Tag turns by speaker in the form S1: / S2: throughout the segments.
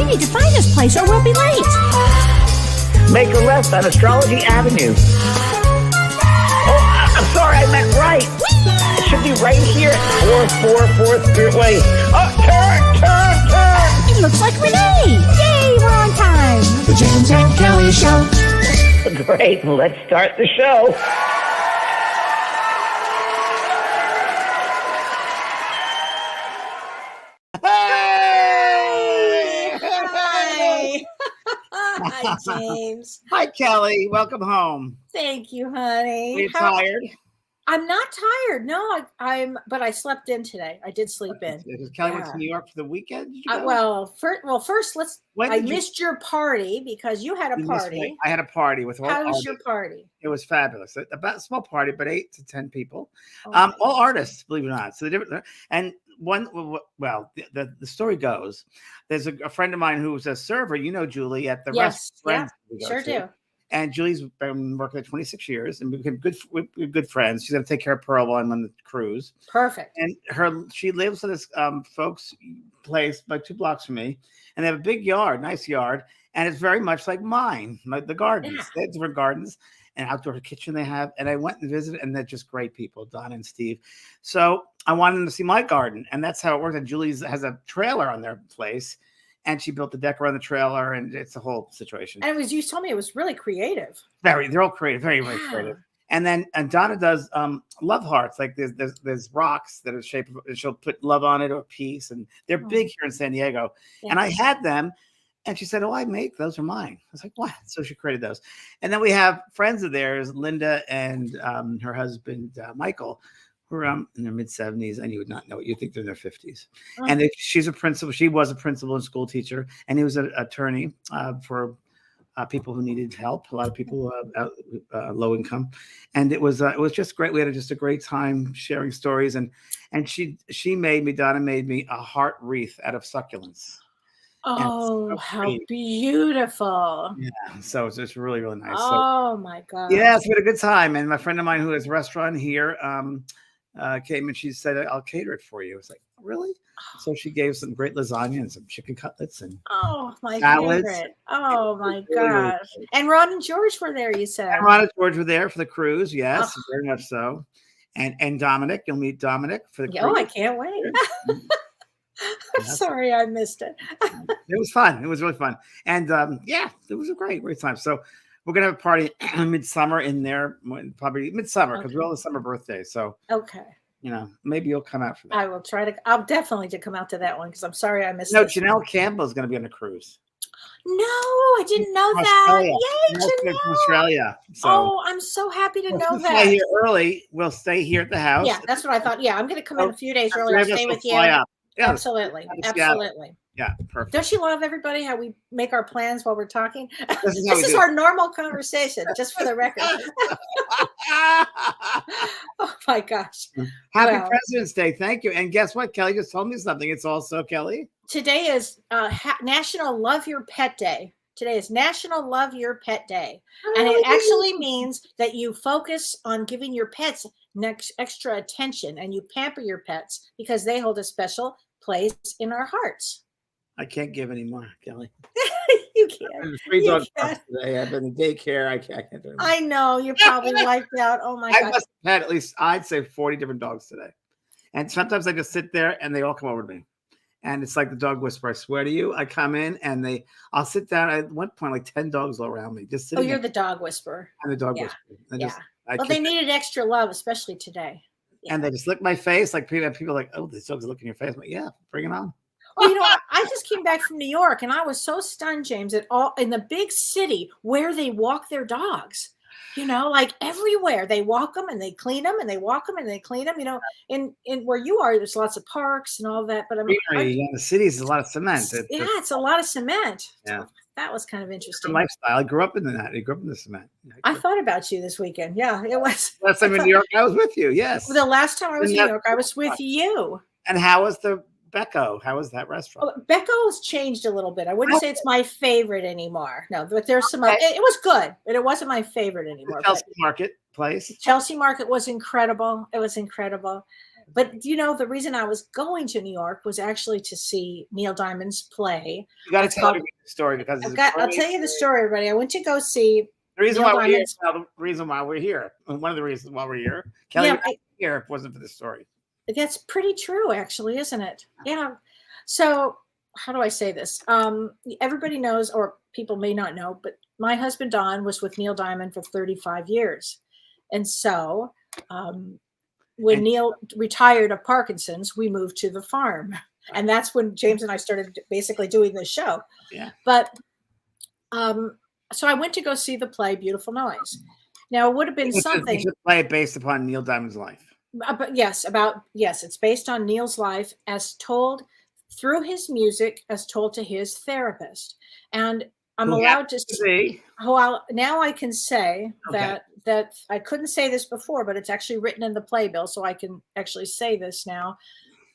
S1: We need to find this place or we'll be late.
S2: Make a left on Astrology Avenue. Oh, I'm sorry, I meant right. It should be right here. 444 through. Wait. Oh, turn.
S1: It looks like Renee. Yay, we're on time. The James and Kellee Show.
S2: Great, let's start the show.
S1: Hi, James.
S3: Hi, Kellee. Welcome home.
S1: Thank you, honey.
S3: Are you tired?
S1: I'm not tired. No, but I slept in today. I did sleep in.
S3: Because Kellee went to New York for the weekend. Did you go?
S1: First, I missed your party because you had a party.
S3: I had a party with all.
S1: How was your party?
S3: It was fabulous. About a small party, but 8 to 10 people. All artists, believe it or not. So the different and one. Well, the story goes. There's a friend of mine who was a server. You know Julie at the restaurant.
S1: Yeah, sure do.
S3: And Julie's been working there 26 years, and we became good friends. She's going to take care of Pearl while I'm on the cruise.
S1: Perfect.
S3: And she lives in this folks' place like 2 blocks from me, and they have a big yard, nice yard, and it's very much like mine, like the gardens. Yeah. They have different gardens and outdoor kitchen they have. And I went and visited, and they're just great people, Don and Steve. So I wanted them to see my garden, and that's how it works. And Julie's has a trailer on their place. And she built the deck around the trailer, and it's a whole situation.
S1: And you told me it was really creative.
S3: They're all creative, very, very creative. And Donna does love hearts. Like there's rocks that are shaped. She'll put love on it or peace, and they're big here in San Diego. Yeah. And I had them, and she said, "Oh, I make those are mine." I was like, "What?" So she created those. And then we have friends of theirs, Linda and her husband Michael, who are in their mid-70s, and you would not know it. You think they're in their 50s. Oh. And she's a principal. She was a principal and school teacher, and he was an attorney for people who needed help. A lot of people low income, and it was just great. We had just a great time sharing stories, and Donna made me a heart wreath out of succulents.
S1: Oh, how beautiful.
S3: Yeah, so it's just really, really nice.
S1: Oh, my God.
S3: Yes, we had a good time. And my friend of mine who has a restaurant here came and she said, "I'll cater it for you." I was like, "Really?" So she gave some great lasagna and some chicken cutlets and
S1: my
S3: salads.
S1: Favorite. Oh, my gosh. And Ron and George were there, you said.
S3: And Ron and George were there for the cruise. Yes, very much so. And Dominic, you'll meet Dominic for the cruise.
S1: Oh, I can't wait. I'm sorry I missed it.
S3: It was fun. It was really fun. And it was a great time. So we're going to have a party midsummer in there, probably midsummer, because we're all the summer birthdays. So, maybe you'll come out for that.
S1: I will I'll definitely come out to that one because I'm sorry I missed it.
S3: No, Janelle Campbell is going to be on a cruise.
S1: No, I didn't know that. Yay,
S3: Janelle from Australia.
S1: So I'm so happy to know that.
S3: Stay here early. We'll stay here at the house.
S1: Yeah, that's what I thought. Yeah, I'm going to come in a few days early. I'll stay with you. Yeah, absolutely.
S3: Yeah, perfect.
S1: Don't you love everybody how we make our plans while we're talking? This is our normal conversation, just for the record. Oh my gosh.
S3: Happy President's Day. Thank you. And guess what? Kellee just told me something. It's also, Kellee.
S1: Today is National Love Your Pet Day. Today is National Love Your Pet Day. And it actually means that you focus on giving your pets extra attention and you pamper your pets because they hold a special place in our hearts.
S3: I can't give any more, Kellee.
S1: You can't.
S3: 3 dogs today. I've been in daycare. I can't do it.
S1: I know. You're probably wiped out. Oh, my God.
S3: I must have had at least, I'd say 40 different dogs today. And sometimes I just sit there and they all come over to me. And it's like the dog whisperer. I swear to you, I come in and I'll sit down. At one point, like 10 dogs all around me. Just sitting.
S1: Oh, you're the dog whisperer.
S3: I'm the dog whisperer.
S1: They needed extra love, especially today. Yeah.
S3: And they just lick my face. Like people are like, "Oh, this dog's licking your face." I'm like, yeah, bring it on.
S1: Well, I just came back from New York and I was so stunned, James, at all in the big city where they walk their dogs. Like everywhere they walk them and they clean them and they walk them and they clean them. In where you are, there's lots of parks and all that. But
S3: the cities is a lot of cement.
S1: It's a lot of cement.
S3: Yeah.
S1: That was kind of interesting.
S3: Lifestyle. I grew up in that. I grew up in the cement.
S1: I thought about you this weekend. Yeah, it was.
S3: Last time in New York, I was with you. Yes.
S1: The last time I was in New York, I was with you.
S3: And how was the Becco? How was that restaurant?
S1: Becco's changed a little bit. I wouldn't say it's my favorite anymore. No, but there's some. It was good, but it wasn't my favorite anymore.
S3: The Chelsea Market place.
S1: Chelsea Market was incredible. It was incredible. But you know, the reason I was going to New York was actually to see Neil Diamond's play.
S3: You got to
S1: It's
S3: tell
S1: called,
S3: me the story because
S1: I'll tell you the story, everybody. I went to go see
S3: the reason
S1: Neil
S3: why we're here.
S1: Diamond's.
S3: Well, the reason why we're here. One of the reasons why we're here. Kellee,
S1: Yeah,
S3: you're not here if it wasn't for this story.
S1: that's pretty true, actually, isn't it? Yeah. So how do I say this? Everybody knows, or people may not know, but my husband Don was with Neil Diamond for 35 years, and so when
S3: And-
S1: Neil retired of Parkinson's, we moved to the farm, and that's when James and I started basically doing this show.
S3: Yeah.
S1: But so I went to go see the play Beautiful Noise. Now it would have been something.
S3: It's a play based upon Neil Diamond's life.
S1: But yes, it's based on Neil's life as told through his music, as told to his therapist. And I'm allowed to
S3: see.
S1: Now I can say that I couldn't say this before, but it's actually written in the playbill, so I can actually say this now.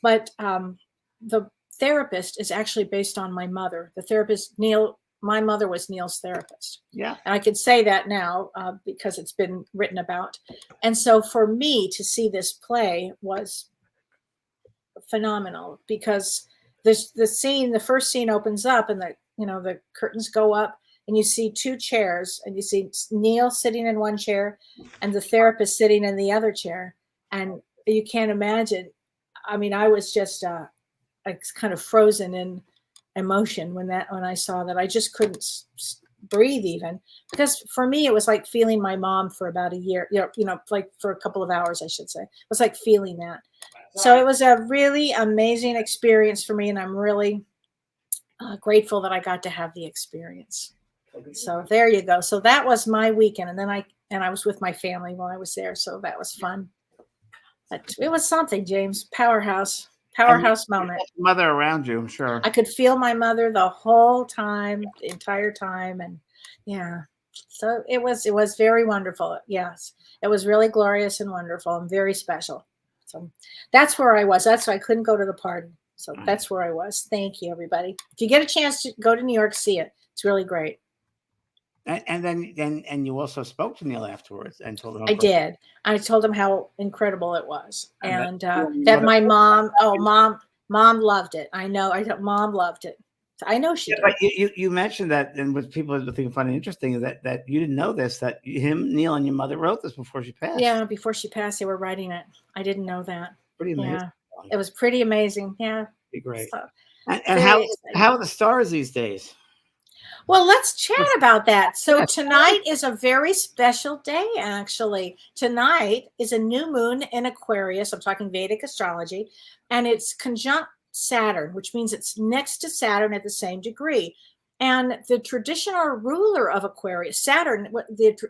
S1: But the therapist is actually based on my mother. The therapist, Neil, my mother was Neil's therapist.
S3: Yeah.
S1: And I can say that now because it's been written about. And so for me to see this play was phenomenal, because the first scene opens up and the curtains go up and you see two chairs, and you see Neil sitting in one chair and the therapist sitting in the other chair. And you can't imagine. I mean, I was just kind of frozen in emotion when I saw that. I just couldn't breathe, even, because for me it was like feeling my mom for about a year, like for a couple of hours, I should say. It was like feeling that. So it was a really amazing experience for me, and I'm really grateful that I got to have the experience. So there you go. So that was my weekend, and then I was with my family while I was there, so that was fun. But it was something, James. Powerhouse moment.
S3: Mother around you, I'm sure.
S1: I could feel my mother the whole time, the entire time. And yeah, so it was very wonderful. Yes, it was really glorious and wonderful and very special. So that's where I was. That's why I couldn't go to the party. So that's where I was. Thank you, everybody. If you get a chance to go to New York, see it. It's really great.
S3: And then you also spoke to Neil afterwards and told him.
S1: I did. I told him how incredible it was, and
S3: that
S1: that my mom loved it. I know. Mom loved it. I know she did.
S3: But you mentioned that, and what people think funny and interesting is that you didn't know this, that Neil and your mother wrote this before she passed.
S1: Yeah, before she passed, they were writing it. I didn't know that.
S3: Pretty amazing.
S1: Yeah, it was pretty amazing. Yeah.
S3: Be great.
S1: So,
S3: and how are the stars these days?
S1: Well, let's chat about that. So tonight is a very special day, actually. Tonight is a new moon in Aquarius. I'm talking Vedic astrology, and it's conjunct Saturn, which means it's next to Saturn at the same degree. And the traditional ruler of Aquarius, Saturn,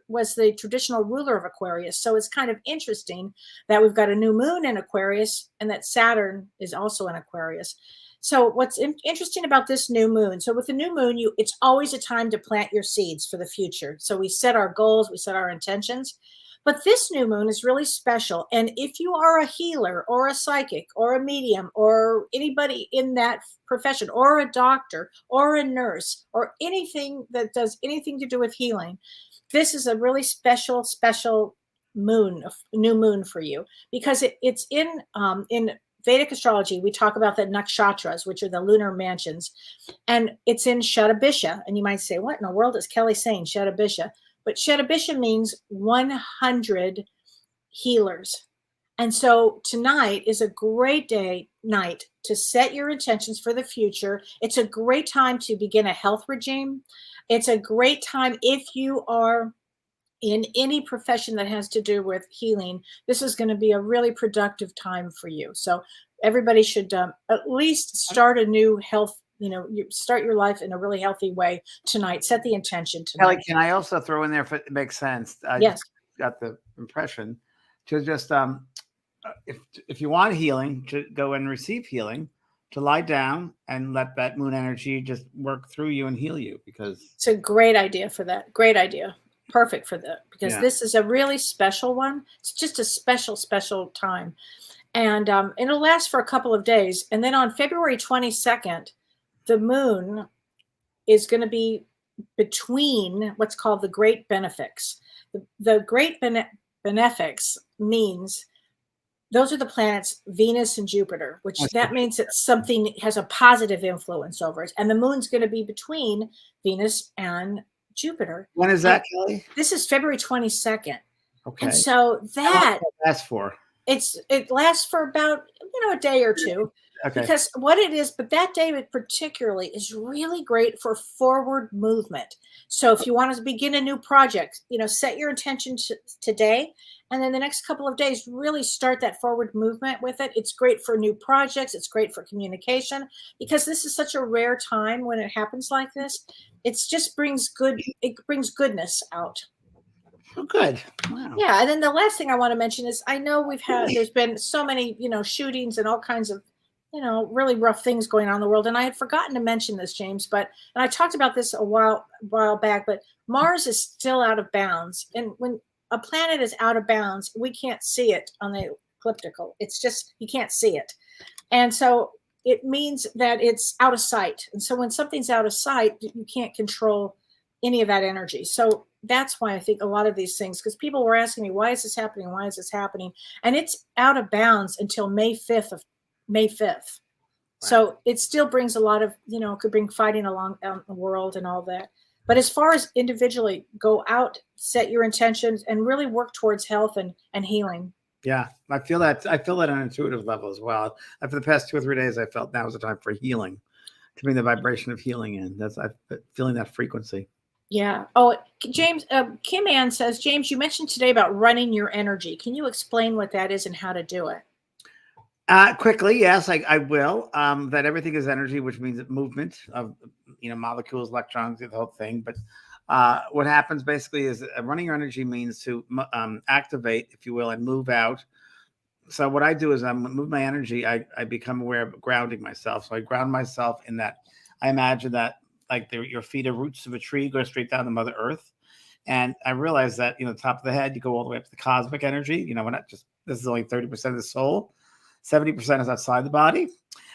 S1: was the traditional ruler of Aquarius. So it's kind of interesting that we've got a new moon in Aquarius and that Saturn is also in Aquarius. So what's interesting about this new moon, so with the new moon, it's always a time to plant your seeds for the future. So we set our goals, we set our intentions. But this new moon is really special. And if you are a healer or a psychic or a medium or anybody in that profession or a doctor or a nurse or anything that does anything to do with healing, this is a really special moon, new moon for you, because it's in Vedic astrology. We talk about the nakshatras, which are the lunar mansions, and it's in Shatabisha. And you might say, what in the world is Kellee saying, Shatabisha? But Shatabisha means 100 healers. And so tonight is a great night to set your intentions for the future. It's a great time to begin a health regime. It's a great time if you are in any profession that has to do with healing. This is going to be a really productive time for you. So everybody should at least start a new health, you start your life in a really healthy way tonight. Set the intention tonight.
S3: Kellee, can I also throw in there, if it makes sense? I
S1: Yes.
S3: got the impression to just, if you want healing, to go and receive healing, to lie down and let that moon energy just work through you and heal you, because
S1: it's a great idea for that. Great idea. Perfect for that, because this is a really special one. It's just a special time. And it'll last for a couple of days. And then on February 22nd, the moon is going to be between what's called the Great Benefics. The Great Benefics means those are the planets Venus and Jupiter, which
S3: That's
S1: that means that something has a positive influence over it. And the moon's going to be between Venus and Jupiter.
S3: When is that, Kelly?
S1: This is February 22nd.
S3: Okay.
S1: And so that
S3: that's for
S1: it lasts for about a day or two.
S3: okay.
S1: Because what it is, but that day particularly is really great for forward movement. So if you want to begin a new project, set your intention today, and then the next couple of days, really start that forward movement with it. It's great for new projects. It's great for communication, because this is such a rare time when it happens like this. It just brings goodness out.
S3: Oh, good. Wow.
S1: Yeah. And then the last thing I want to mention is, I know there's been so many, shootings and all kinds of, really rough things going on in the world. And I had forgotten to mention this, James, and I talked about this a while back, but Mars is still out of bounds. And when a planet is out of bounds, we can't see it on the ecliptical. It's just, you can't see it. And so it means that it's out of sight. And so when something's out of sight, you can't control any of that energy. So that's why I think a lot of these things, because people were asking me, why is this happening? Why is this happening? And it's out of bounds until May 5th. So it still brings a lot of, could bring fighting along the world and all that. But as far as individually, go out, set your intentions, and really work towards health and healing.
S3: Yeah, I feel that on an intuitive level as well. For the past 2 or 3 days, I felt now was the time for healing, to bring the vibration of healing in. I'm feeling that frequency.
S1: Yeah. Oh, James, Kim Ann says, James, you mentioned today about running your energy. Can you explain what that is and how to do it?
S3: Quickly, yes, I will. That everything is energy, which means movement of molecules, electrons, the whole thing. But what happens basically is running your energy means to activate, if you will, and move out. So what I do is I move my energy. I become aware of grounding myself. So I ground myself in that. I imagine that like your feet are roots of a tree, go straight down to Mother Earth. And I realize that, top of the head, you go all the way up to the cosmic energy. We're not just, this is only 30% of the soul. 70% is outside the body.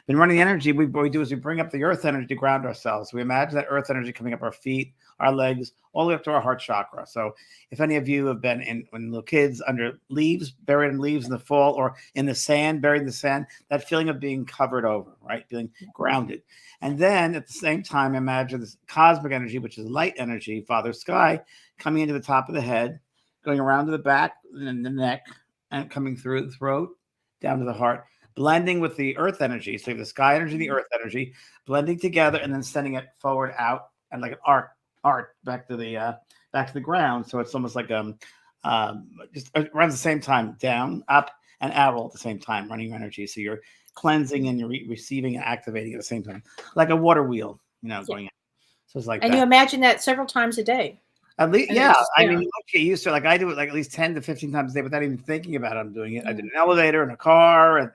S3: Been running the energy. What we do is we bring up the earth energy to ground ourselves. We imagine that earth energy coming up our feet, our legs, all the way up to our heart chakra. So if any of you have been when little kids under leaves, buried in leaves in the fall, or in the sand, buried in the sand, that feeling of being covered over, right? Feeling grounded. And then at the same time, imagine this cosmic energy, which is light energy, Father Sky, coming into the top of the head, going around to the back and the neck, and coming through the throat, down to the heart, blending with the earth energy. So you have the sky energy, the earth energy, blending together, and then sending it forward out and like an arc back to the ground. So it's almost like just around the same time, down, up, and out all at the same time, running your energy. So you're cleansing and you're receiving and activating at the same time, like a water wheel, going out. So it's like
S1: and
S3: that.
S1: You imagine that several times a day.
S3: At least, yeah. I mean, you get used to it. Like I do it like at least 10 to 15 times a day without even thinking about it. I'm doing it. I did an elevator, in a car, at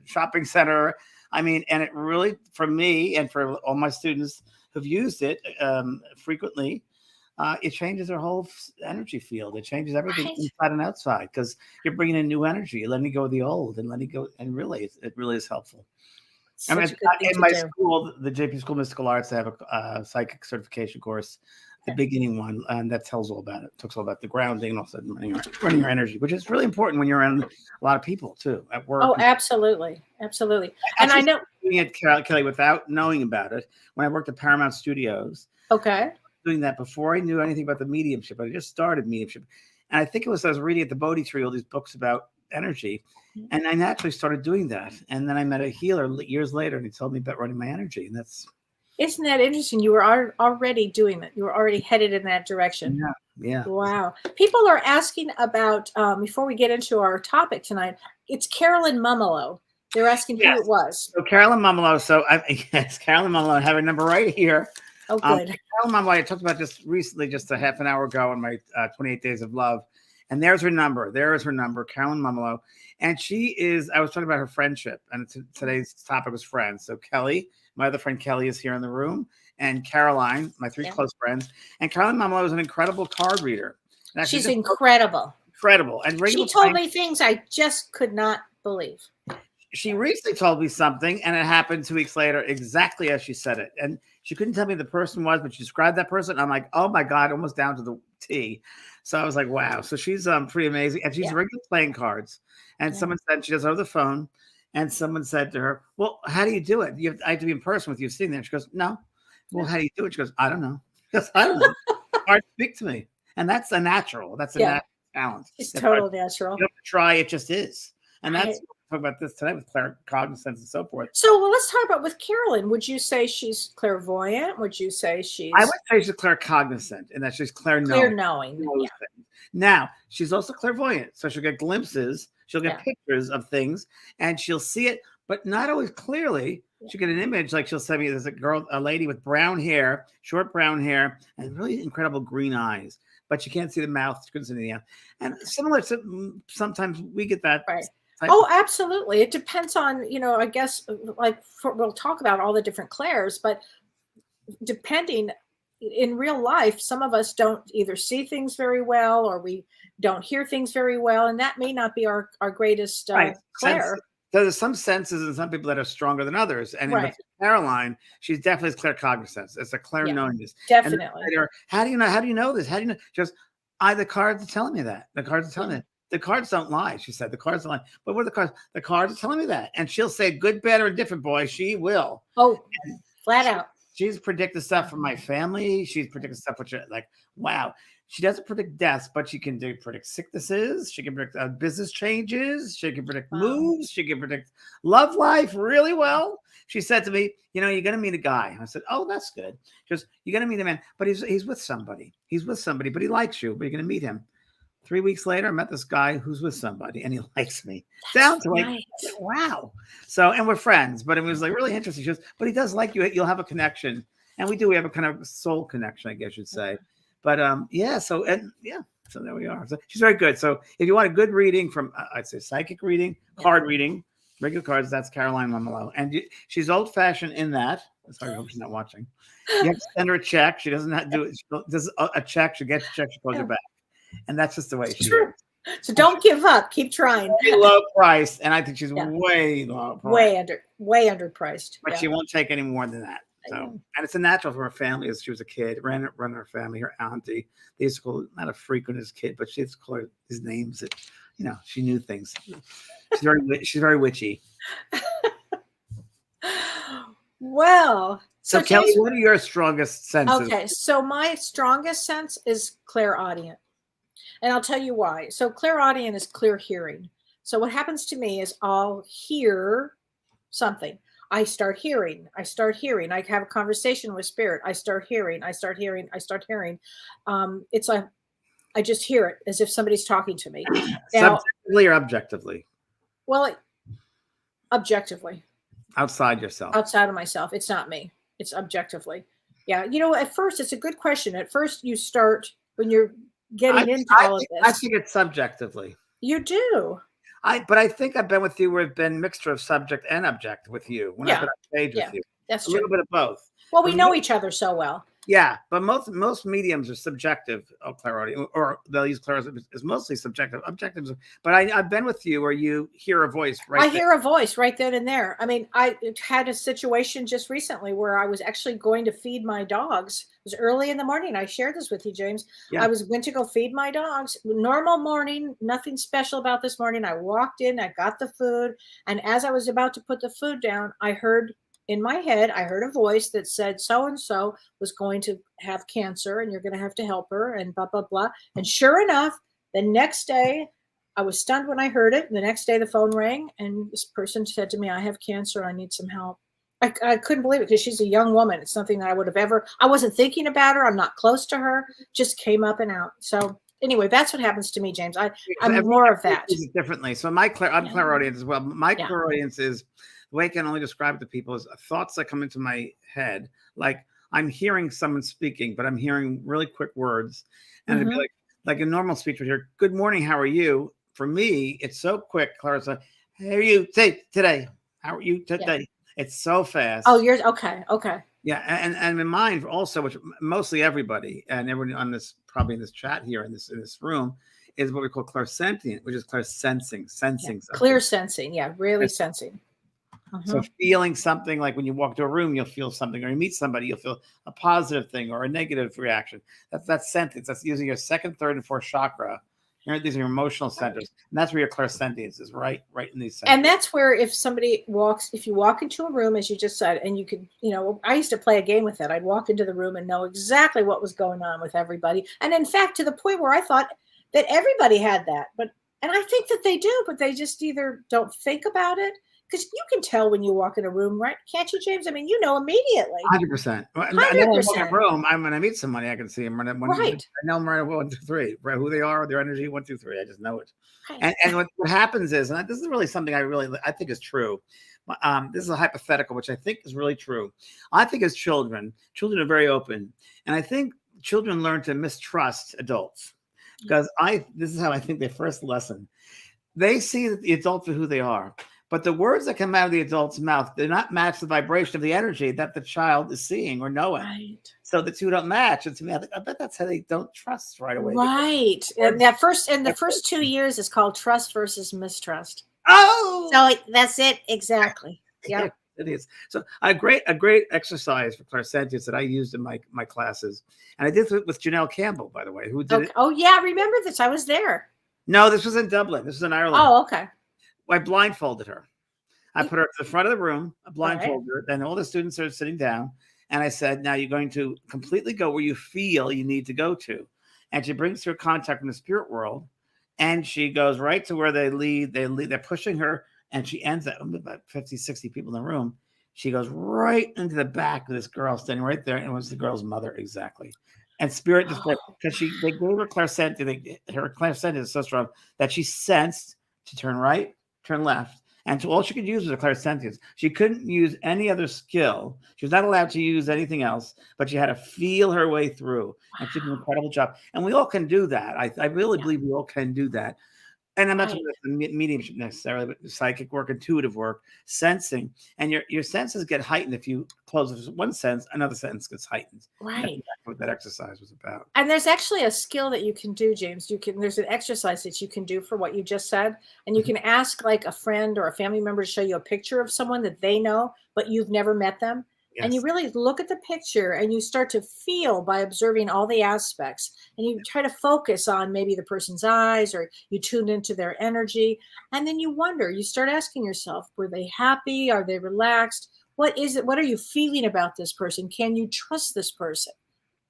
S3: shopping center. I mean, and it really, for me and for all my students who've used it frequently, it changes their whole energy field. It changes everything inside and outside, because you're bringing in new energy. You're letting go of the old and letting go. And really, it really is helpful. I mean, in my school, the JP School of Mystical Arts, I have a psychic certification course, the beginning one, and that tells all about it. Talks all about the grounding and also running your energy, which is really important when you're around a lot of people too, at work.
S1: Oh, absolutely. And I know
S3: doing it, Kelly, without knowing about it. When I worked at Paramount Studios, doing that before I knew anything about the mediumship. I just started mediumship, and I think it was I was reading at the Bodhi Tree all these books about energy, and I naturally started doing that. And then I met a healer years later, and he told me about running my energy, and that's.
S1: Isn't that interesting? You were already doing that. You were already headed in that direction.
S3: Yeah.
S1: Wow. People are asking about, before we get into our topic tonight, it's Carolyn Mumolo. They're asking who it was.
S3: So Carolyn Mumolo. So yes, Carolyn Mumolo. I have her number right here.
S1: Oh, good.
S3: Carolyn Mumolo, I talked about just recently, just a half an hour ago, on my 28 Days of Love. And there's her number. There is her number, Carolyn Mumolo. And I was talking about her friendship. And today's topic was friends. So Kellee, my other friend Kellee, is here in the room. And Caroline, my three close friends. And Carolyn Mumolo is an incredible card reader.
S1: She's incredible.
S3: Incredible. And
S1: she told me things I just could not believe.
S3: She recently told me something, and it happened 2 weeks later, exactly as she said it. And She couldn't tell me who the person was, but she described that person. I'm like, oh my God, almost down to the T. So I was like, wow. So she's pretty amazing. And she's regular playing cards. And someone said she does it over the phone. And someone said to her, well, how do you do it? I have to be in person with you sitting there. She goes, no. Well, how do you do it? She goes, I don't know. Because I don't know. Hard to speak to me. And that's a natural. That's a natural talent.
S1: It's total natural.
S3: You don't have to try. It just is. And that's talk about this tonight with claircognizance and so forth.
S1: So, well, let's talk about with Carolyn. Would you say she's clairvoyant? Would you say she's?
S3: I would say she's claircognizant, and that she's clair-knowing.
S1: Yeah.
S3: Now, she's also clairvoyant, so she'll get glimpses. She'll get pictures of things, and she'll see it, but not always clearly. She'll get an image, like she'll say me, there's a lady with brown hair, short brown hair, and really incredible green eyes, but she can't see the mouth. She couldn't see the mouth. And similar to sometimes we get that.
S1: Right. Oh, absolutely. It depends on, I guess, we'll talk about all the different clairs, but depending in real life, some of us don't either see things very well or we don't hear things very well. And that may not be our greatest clair.
S3: There's some senses and some people that are stronger than others. And in Caroline, she's definitely claircognizance. It's a clair-knowingness.
S1: Definitely.
S3: How do you know? How do you know this? How do you know? She goes, the cards are telling me that. The cards are telling me. The cards don't lie, she said. The cards don't lie. But what are the cards? The cards are telling me that. And she'll say good, bad, or indifferent, boy. She will.
S1: Oh, flat out.
S3: She's predicted stuff from my family. She's predicted stuff which are like, wow. She doesn't predict deaths, but she can predict sicknesses. She can predict business changes. She can predict moves. She can predict love life really well. She said to me, you're going to meet a guy. I said, oh, that's good. She goes, you're going to meet a man, but he's with somebody. He's with somebody, but he likes you, but you're going to meet him. 3 weeks later, I met this guy who's with somebody and he likes me. Down to like, wow. So, and we're friends, but it was like really interesting. She goes, but he does like you. You'll have a connection. And we do. We have a kind of soul connection, I guess you'd say. But so there we are. So she's very good. So if you want a good reading from, I'd say psychic reading, card reading, regular cards, that's Caroline Mamelo. And she's old fashioned in that. Sorry, I hope she's not watching. You have to send her a check. She doesn't have to do it. She does a check. She gets a check. She calls her back. And that's just the way she is.
S1: So don't give up. Keep trying.
S3: Very low price, and I think she's way low price.
S1: Way underpriced.
S3: But she won't take any more than that. So, and it's a natural from her family as she was a kid. Ran her family, her auntie. They used to call her, not a freak when his kid, but she used to call her his names that, she knew things. She's very witchy.
S1: Well.
S3: So Kellee, what are your strongest senses?
S1: Okay, so my strongest sense is clairaudient. And I'll tell you why. So clairaudient is clear hearing. So what happens to me is I'll hear something. I start hearing. I have a conversation with spirit. I start hearing. It's like I just hear it as if somebody's talking to me. Now,
S3: subjectively or objectively?
S1: Well, objectively.
S3: Outside yourself.
S1: Outside of myself. It's not me. It's objectively. Yeah. At first, it's a good question. At first, you start when you're getting into all of this.
S3: I think it's subjectively.
S1: You do.
S3: But I think I've been with you where it's been a mixture of subject and object with you. When I've been on stage with you.
S1: That's
S3: a little bit of both.
S1: Well, we know each other so well.
S3: Yeah, but most mediums are subjective. Clairaudient, or they'll use clairaudient is mostly subjective. Objectives, but I've been with you where you hear a voice. I
S1: hear a voice right then and there. I mean, I had a situation just recently where I was actually going to feed my dogs. It was early in the morning. I shared this with you, James. Yeah. I was going to go feed my dogs. Normal morning, nothing special about this morning. I walked in, I got the food, and as I was about to put the food down, I heard. In my head, I heard a voice that said so-and-so was going to have cancer and you're going to have to help her and blah, blah, blah. And sure enough, the next day, I was stunned when I heard it. The next day, the phone rang and this person said to me, I have cancer. I need some help. I couldn't believe it because she's a young woman. It's something that I wasn't thinking about her. I'm not close to her. Just came up and out. So anyway, that's what happens to me, James. I'm more of that.
S3: Differently. So I'm clairaudient as well. My clairaudience is, the way I can only describe it to people is thoughts that come into my head. Like I'm hearing someone speaking, but I'm hearing really quick words. And it'd be like a normal speech would hear, good morning, how are you? For me, it's so quick. Clara's like, how are you today? How are you today? Yeah. It's so fast.
S1: Oh, you're okay.
S3: Yeah. And in mine also, which mostly everybody and everyone on this, probably in this chat here in this room, is what we call clairsentient, which is clairsensing, sensing.
S1: Clear sensing. Yeah. Really sensing.
S3: So feeling something like when you walk to a room, you'll feel something, or you meet somebody, you'll feel a positive thing or a negative reaction. That's sentence. That's using your second, third, and fourth chakra. These are your emotional centers, and that's where your clairsentience is, right in these centers.
S1: And that's where if you walk into a room, as you just said, and you could, I used to play a game with that. I'd walk into the room and know exactly what was going on with everybody. And in fact, to the point where I thought that everybody had that, and I think that they do, but they just either don't think about it. Because you can tell when you walk in a room, right? Can't you, James? I mean, immediately.
S3: 100%. 100%. When I walk in a room, when I meet somebody, I can see them. Right. I know them right 1, 2, 3. Right, who they are, their energy. 1, 2, 3. I just know it. Right. And what happens is, and this is really something I think is true. This is a hypothetical, which I think is really true. I think as children are very open, and I think children learn to mistrust adults because this is how I think they first lesson. They see the adults for who they are. But the words that come out of the adult's mouth, they're not match the vibration of the energy that the child is seeing or knowing. Right. So the two don't match. And to me, I bet that's how they don't trust right away.
S1: Right. And the first 2 years is called trust versus mistrust.
S3: Oh,
S1: so that's it. Exactly. Yeah.
S3: It is. So a great exercise for clairsentience that I used in my classes. And I did it with Janelle Campbell, by the way, who did it.
S1: Oh, yeah. I remember this. I was there.
S3: No, this was in Dublin. This was in Ireland.
S1: Oh, okay.
S3: I blindfolded her. I put her to the front of the room, I blindfolded her. Then all the students are sitting down. And I said, now you're going to completely go where you feel you need to go to. And she brings her contact from the spirit world. And she goes right to where they lead. They're pushing her. And she ends up about 50, 60 people in the room. She goes right into the back of this girl standing right there. And it was the girl's mother, exactly. And spirit just because they gave her clairsentient. Her clairsentient is so strong that she sensed to turn right, turn left. And all she could use was a clairsentience. She couldn't use any other skill. She was not allowed to use anything else, but she had to feel her way through. And she did an incredible job. And we all can do that. I really believe we all can do that. And I'm not talking about the mediumship necessarily, but psychic work, intuitive work, sensing. And your senses get heightened if you close one sense, another sense gets heightened.
S1: Right.
S3: That's what that exercise was about.
S1: And there's actually a skill that you can do, James. There's an exercise that you can do for what you just said. And you can ask like a friend or a family member to show you a picture of someone that they know, but you've never met them. Yes. And you really look at the picture and you start to feel by observing all the aspects, and you try to focus on maybe the person's eyes, or you tune into their energy. And then you start asking yourself, were they happy? Are they relaxed? What is it? What are you feeling about this person? Can you trust this person?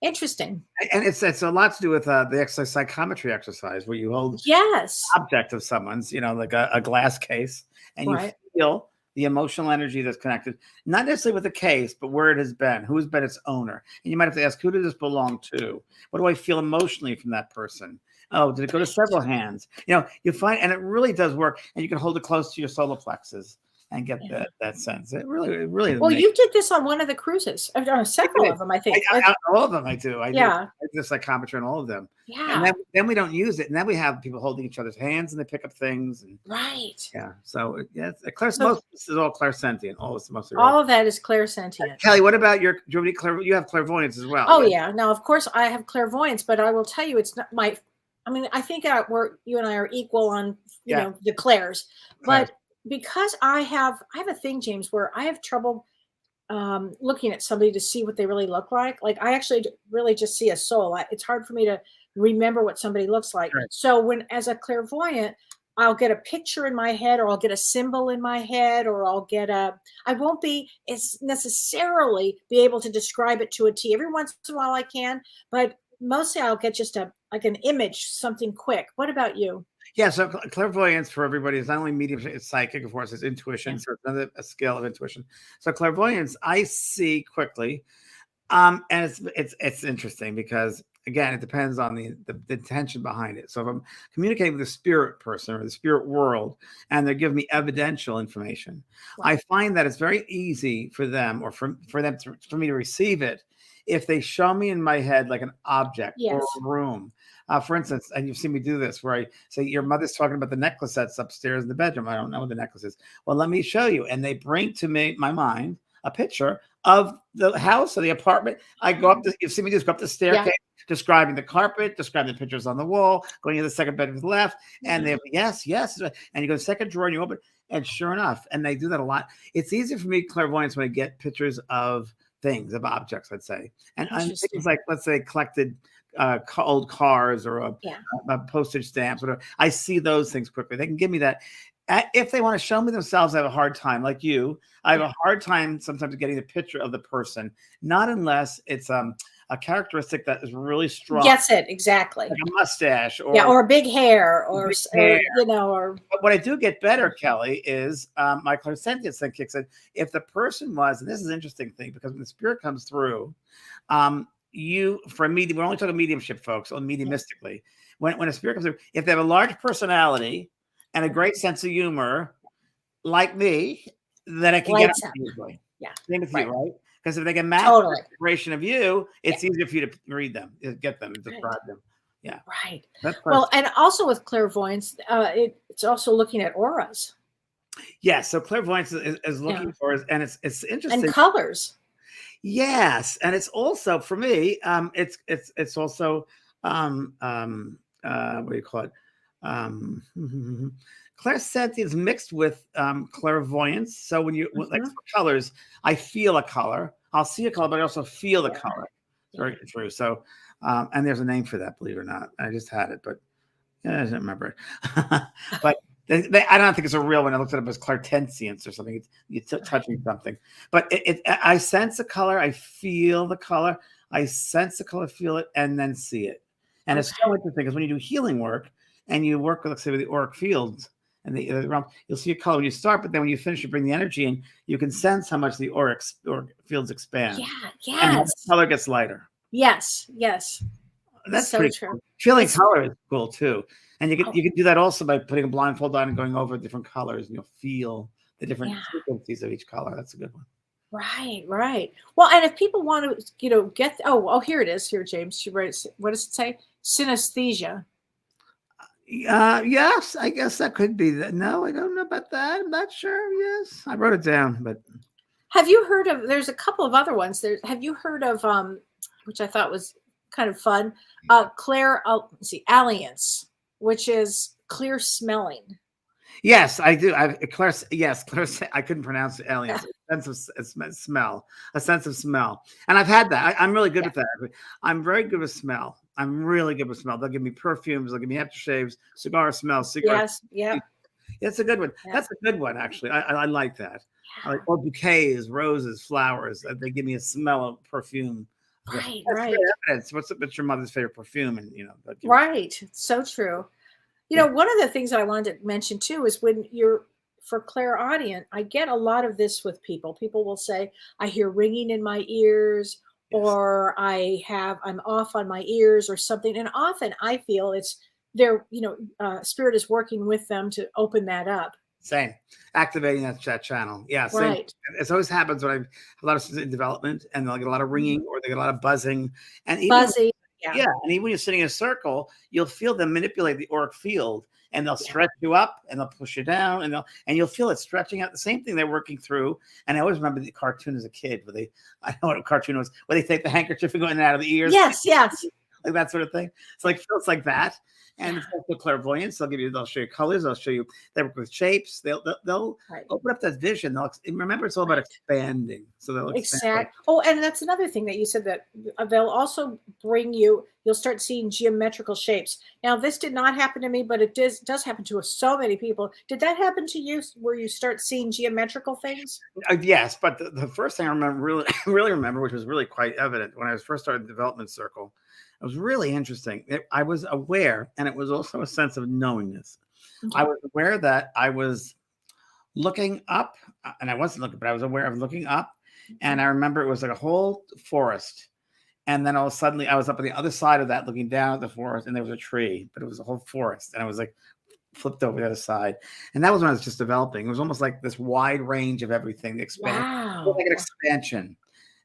S1: Interesting.
S3: And it's a lot to do with the exercise psychometry exercise, where you hold
S1: an
S3: object of someone's, like a glass case, and you feel the emotional energy that's connected, not necessarily with the case, but where it has been, who's been its owner. And you might have to ask, who does this belong to? What do I feel emotionally from that person? Oh, did it go to several hands? You find, and it really does work. And you can hold it close to your solar plexus and get that sense. It really. Well,
S1: you did this on one of the cruises. Several of them, I think.
S3: All of them, I do. I do the psychometry on all of them.
S1: Yeah.
S3: And then we don't use it. And then we have people holding each other's hands and they pick up things. And, Yeah. So, most is all clairsentient.
S1: All of that is clairsentient.
S3: Kellee, what about you have clairvoyance as well?
S1: Oh, right? Yeah. Now, of course, I have clairvoyance, but I will tell you, it's not I think you and I are equal on, the clairs. But because I have a thing, James, where I have trouble looking at somebody to see what they really look like. Like I actually really just see a soul. It's hard for me to remember what somebody looks like. Right. So as a clairvoyant, I'll get a picture in my head, or I'll get a symbol in my head, or I won't be necessarily be able to describe it to a T. Every once in a while I can, but mostly I'll get just an image, something quick. What about you?
S3: Yeah, so clairvoyance for everybody is not only medium, it's psychic, of course, it's intuition. So it's another scale of intuition. So clairvoyance, I see quickly, and it's interesting because again, it depends on the intention behind it. So if I'm communicating with a spirit person or the spirit world, and they're giving me evidential information, I find that it's very easy for them, or for me to receive it if they show me in my head like an object or a room. For instance, and you've seen me do this, where I say, your mother's talking about the necklace that's upstairs in the bedroom. I don't know what the necklace is. Well, let me show you. And they bring to my mind a picture of the house or the apartment. I go up, you've seen me just go up the staircase, describing the carpet, describing the pictures on the wall, going to the second bedroom to the left, and they have yes, yes, and you go to the second drawer and you open, and sure enough, and they do that a lot. It's easier for me clairvoyance when I get pictures of things, of objects, I'd say, and things like, let's say, collected old cars or a postage stamps, whatever. I see those things quickly. They can give me that. If they want to show me themselves, I have a hard time. Like you, I have a hard time sometimes getting the picture of the person, not unless it's a characteristic that is really strong.
S1: That's it, exactly.
S3: Like a mustache, or
S1: or big hair, or you know, or. But
S3: what I do get better, Kellee, is my clairsentient thing kicks in. If the person was, and this is an interesting thing, because when the spirit comes through, for a medium, we're only talking mediumship, folks, or mediumistically. When a spirit comes through, if they have a large personality and a great sense of humor, like me, then I can get up usually. Yeah. Same with you, right? Because if they can match the inspiration of you, it's easier for you to read them, get them, and describe them. Yeah.
S1: Right. Well, and also with clairvoyance, it's also looking at auras.
S3: Yeah. So clairvoyance is looking for, and it's interesting.
S1: And colors.
S3: Yes. And it's also, for me, it's also what do you call it? Clairsentient is mixed with clairvoyance. So when you like colors, I feel a color. I'll see a color, but I also feel the color. Very true. So and there's a name for that, believe it or not. I just had it, but I don't remember it. But I don't think it's a real one. I looked it up as clairsentient or something. It's touching something. But I sense a color. I feel the color. I sense the color, feel it, and then see it. And it's so interesting because when you do healing work and you work with, let's say, with the auric fields and the realm, you'll see a color when you start, but then when you finish, you bring the energy in, you can sense how much the auric fields expand.
S1: Yeah,
S3: and how the color gets lighter.
S1: Yes, yes.
S3: That's so pretty true. Cool. Feeling color is cool too. And you can do that also by putting a blindfold on and going over different colors, and you'll feel the different frequencies of each color. That's a good one.
S1: Right, right. Well, and if people want to, get, here it is. Here, James, she writes, what does it say? Synesthesia.
S3: Yes, I guess that could be that. No, I don't know about that. I'm not sure. Yes, I wrote it down, but.
S1: Have you heard of, there's a couple of other ones. Have you heard of, which I thought was kind of fun, Clairaudience, which is clear smelling.
S3: Yes, I do. I couldn't pronounce it. Aliens. A sense of smell, and I've had that. I'm really good with that. I'm very good with smell. I'm really good with smell. They'll give me perfumes. They'll give me aftershaves, cigar smell, cigars.
S1: Yes, yeah.
S3: It's a good one. Yeah. That's a good one, actually. I like that. Yeah. Or bouquets, roses, flowers. They give me a smell of perfume.
S1: Right,
S3: That's
S1: right.
S3: Evidence. What's your mother's favorite perfume? And
S1: right. So true. One of the things that I wanted to mention too is when you're for clairaudient, I get a lot of this with people. People will say, I hear ringing in my ears, or I'm off on my ears or something. And often I feel it's their, spirit is working with them to open that up.
S3: Same. Activating that channel. Yeah. Same.
S1: Right.
S3: It always happens when I have a lot of students in development and they'll get a lot of ringing or they get a lot of buzzing. And even
S1: Buzzy.
S3: Yeah. And even when you're sitting in a circle, you'll feel them manipulate the auric field and they'll stretch you up and they'll push you down and you'll feel it stretching out. The same thing they're working through. And I always remember the cartoon as a kid I know what a cartoon was, where they take the handkerchief and go in and out of the ears.
S1: Yes, yes.
S3: Like that sort of thing. It's like feels like that. And it's also clairvoyance. They'll show you colors. They'll show you, they work with shapes. They'll open up that vision. Remember, it's all about expanding. So they'll expand.
S1: Oh, and that's another thing that you said, that they'll also you'll start seeing geometrical shapes. Now, this did not happen to me, but it does happen to so many people. Did that happen to you where you start seeing geometrical things?
S3: Yes, but the first thing I remember, really remember, which was really quite evident when I was first started the development circle, it was really interesting. I was aware, and it was also a sense of knowingness. Okay. I was aware that I was looking up, and I wasn't looking, but I was aware of looking up. And I remember it was like a whole forest. And then all of a sudden, I was up on the other side of that, looking down at the forest, and there was a tree, but it was a whole forest. And I was like flipped over the other side. And that was when I was just developing. It was almost like this wide range of everything. Expand.
S1: Wow.
S3: It was like an expansion.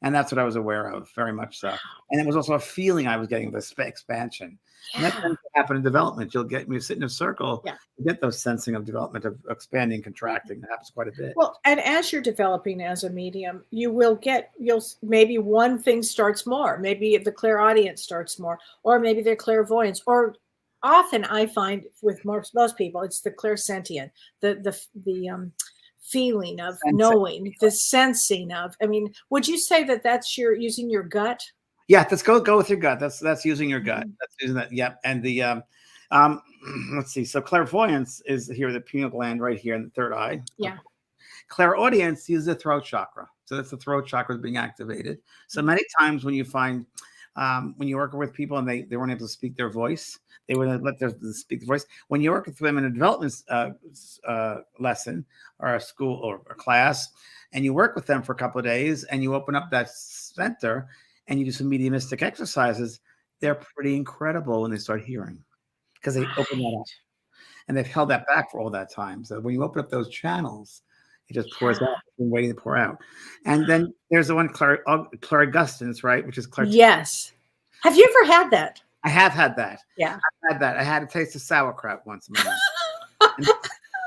S3: And that's what I was aware of, very much so. And it was also a feeling I was getting, this expansion. And that tends to happen in development. You'll get, when you sit in a circle, you get those sensing of development, of expanding, contracting. That happens quite a bit.
S1: Well, and as you're developing as a medium, you'll maybe one thing starts more. Maybe the clairaudient starts more, or maybe the clairvoyance, or often I find with most people, it's the clairsentient, the feeling of knowing, the sensing of. I mean, would you say that that's using your gut?
S3: Yeah, let's go with your gut. That's using your gut. That's using that. Yep. And the let's see. So clairvoyance is here, the pineal gland right here in the third eye.
S1: Yeah.
S3: Clairaudience uses the throat chakra. So that's the throat chakra being activated. So many times when you find when you're working with people and they weren't able to speak their voice, they wouldn't let them speak the voice. When you work with them in a development lesson or a school or a class, and you work with them for a couple of days and you open up that center and you do some mediumistic exercises, they're pretty incredible when they start hearing, because they open that up. And they've held that back for all that time. So when you open up those channels, it just pours out, waiting to pour out. And then there's the one, clairgustance, right? Which is clair.
S1: Yes. Have you ever had that?
S3: I have had that.
S1: Yeah.
S3: I've had that. I had a taste of sauerkraut once in my life.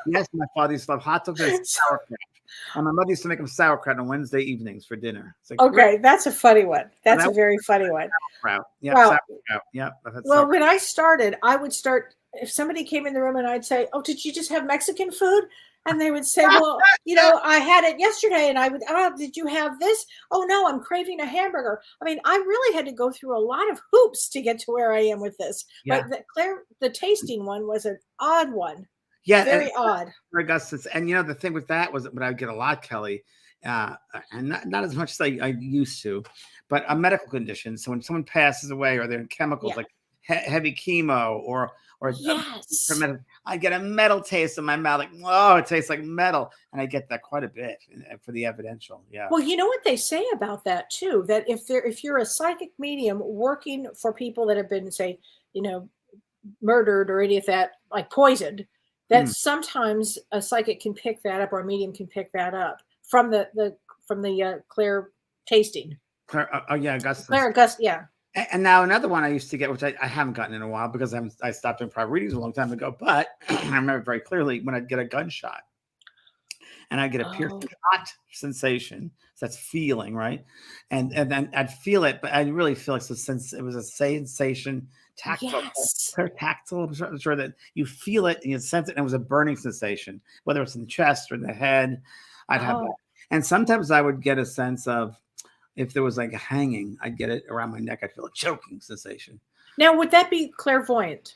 S3: Yes, my father used to love hot dogs and sauerkraut. And my mother used to make them sauerkraut on Wednesday evenings for dinner. Like,
S1: okay, that's a funny one. That's a very funny one.
S3: Sauerkraut. Yep,
S1: well,
S3: sauerkraut. Yep.
S1: Well, when I started, I would start, if somebody came in the room and I'd say, "Oh, did you just have Mexican food?" And they would say, "Well, I had it yesterday." And I would, "Oh, did you have this?" "Oh, no, I'm craving a hamburger." I mean, I really had to go through a lot of hoops to get to where I am with this. Yeah. But the tasting one was an odd one.
S3: Yeah.
S1: Very odd.
S3: Augustus. And, the thing with that was, but I would get a lot, Kellee, and not as much as I used to, but a medical condition. So when someone passes away or they're in chemicals like heavy chemo or I get a metal taste in my mouth, like, oh, it tastes like metal. And I get that quite a bit for the evidential. Yeah.
S1: Well, you know what they say about that too, that if you're a psychic medium working for people that have been, say, murdered or any of that, like poisoned, that sometimes a psychic can pick that up, or a medium can pick that up from the clear tasting. Yeah.
S3: And now another one I used to get, which I haven't gotten in a while because I stopped doing private readings a long time ago, but I remember very clearly when I'd get a gunshot and I'd get a piercing hot sensation. So that's feeling, right? And then I'd feel it, but I really feel like it was a sensation, tactile, tactile. I'm sure that you feel it and you sense it, and it was a burning sensation, whether it's in the chest or in the head. I'd have that. And sometimes I would get a sense of, if there was like a hanging, I'd get it around my neck. I'd feel a choking sensation.
S1: Now, would that be clairvoyant?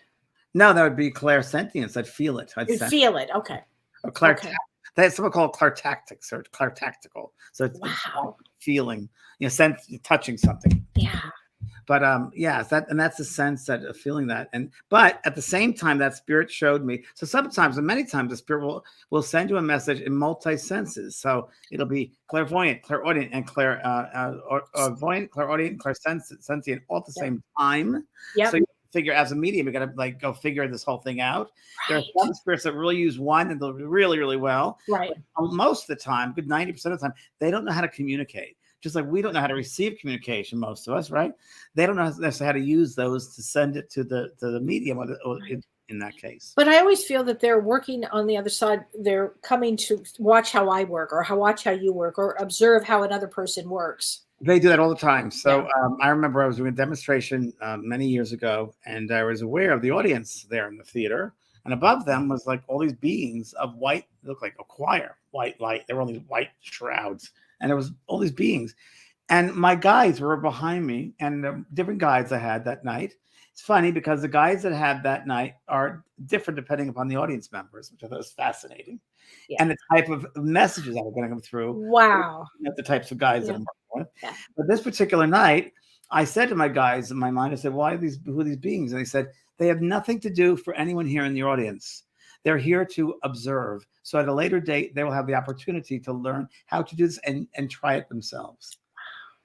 S3: No, that would be clairsentience. I'd feel it. I'd
S1: feel it. Okay.
S3: Or That's something called clairtactics or clairtactical. So it's feeling, touching something.
S1: Yeah.
S3: But that's the sense that of feeling that. But at the same time, that spirit showed me. So sometimes, and many times, the spirit will send you a message in multi senses. So it'll be clairvoyant, clairaudient, and clairaudient, clairsentient all at the same time.
S1: Yeah.
S3: So you figure, as a medium, you got to go figure this whole thing out. Right. There are some spirits that really use one and they'll do really, really well.
S1: Right.
S3: But most of the time, good 90% of the time, they don't know how to communicate. Just like we don't know how to receive communication, most of us, right? They don't know necessarily how to use those to send it to the medium, or in that case.
S1: But I always feel that they're working on the other side. They're coming to watch how I work, or watch how you work, or observe how another person works.
S3: They do that all the time. So I remember I was doing a demonstration many years ago, and I was aware of the audience there in the theater. And above them was like all these beings of white, looked like a choir, white light. There were all these white shrouds. And there was all these beings. And my guides were behind me, and the different guides I had that night. It's funny because the guides that I had that night are different depending upon the audience members, which I thought was fascinating. Yeah. And the type of messages that were going to come through.
S1: Wow.
S3: The types of guides that I'm working with. Yeah. But this particular night, I said to my guides in my mind, I said, who are these beings? And they said, they have nothing to do for anyone here in the audience. They're here to observe. So at a later date, they will have the opportunity to learn how to do this and try it themselves.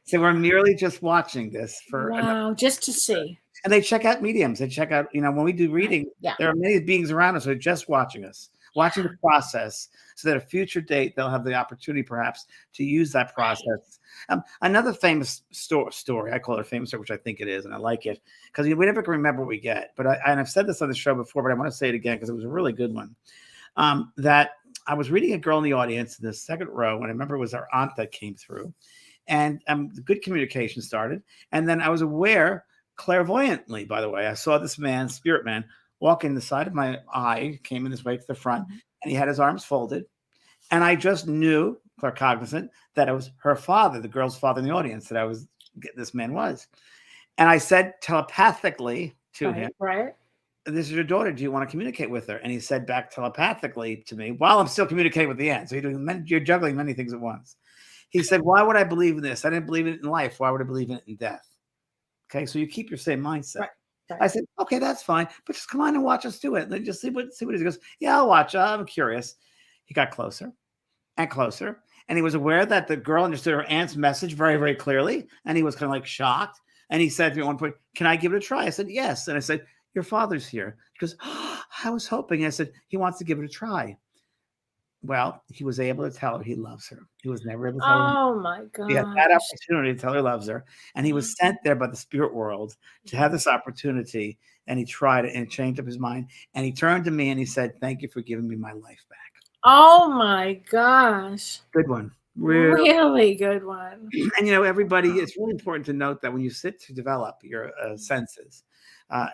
S3: So we're merely just watching this for
S1: just to see.
S3: And they check out mediums. They check out, when we do reading, there are many beings around us who are just watching us. watching the process, so that at a future date they'll have the opportunity perhaps to use that process. Another famous story, I call it a famous story, which I think it is, and I like it because we never can remember what we get. But I've said this on the show before, but I want to say it again because it was a really good one. That I was reading a girl in the audience in the second row, and I remember it was our aunt that came through, and good communication started. And then I was aware, clairvoyantly, by the way, I saw this man, spirit man, walk in the side of my eye, came in this way to the front, and he had his arms folded. And I just knew, claircognizant, that it was her father, the girl's father in the audience, that this man was. And I said telepathically to him,
S1: right.
S3: This is your daughter. Do you want to communicate with her? And he said back telepathically to me, while I'm still communicating with the aunt. So you're juggling many things at once. He said, why would I believe in this? I didn't believe in it in life. Why would I believe in it in death? Okay, so you keep your same mindset. Right. I said, okay, that's fine, but just come on and watch us do it. And then just see what he goes. Yeah, I'll watch. I'm curious. He got closer and closer, and he was aware that the girl understood her aunt's message very, very clearly, and he was kind of like shocked. And he said to me at one point, "Can I give it a try?" I said, "Yes." And I said, "Your father's here." He goes, "Oh, I was hoping." I said, "He wants to give it a try." Well, he was able to tell her he loves her. He was never able to tell her.
S1: Oh my God.
S3: He had that opportunity to tell her he loves her. And he was sent there by the spirit world to have this opportunity. And he tried it and it changed up his mind. And he turned to me and he said, "Thank you for giving me my life back."
S1: Oh my gosh.
S3: Good one.
S1: Really good one.
S3: And everybody, it's really important to note that when you sit to develop your senses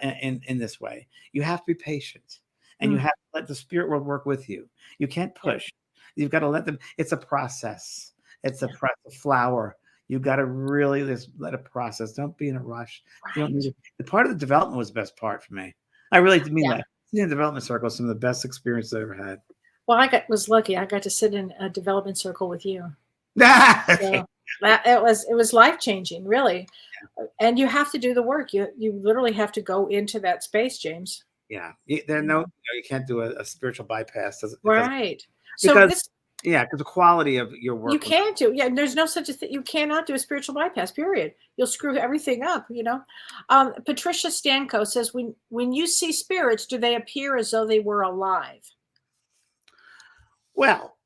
S3: in this way, you have to be patient. And you have to let the spirit world work with you. You can't push. You've got to let them. It's a process. It's a flower. You've got to really just let it process. Don't be in a rush. Right. You don't need the part of the development was the best part for me. I really mean that. In the development circle is some of the best experiences I ever had.
S1: Well, was lucky. I got to sit in a development circle with you.
S3: Okay.
S1: So it was life-changing, really. Yeah. And you have to do the work. You literally have to go into that space, James.
S3: Yeah, you can't do a spiritual bypass.
S1: Right.
S3: Because the quality of your work.
S1: You can't do. Yeah, there's no such a thing. You cannot do a spiritual bypass, period. You'll screw everything up, Patricia Stanko says, when you see spirits, do they appear as though they were alive?
S3: Well,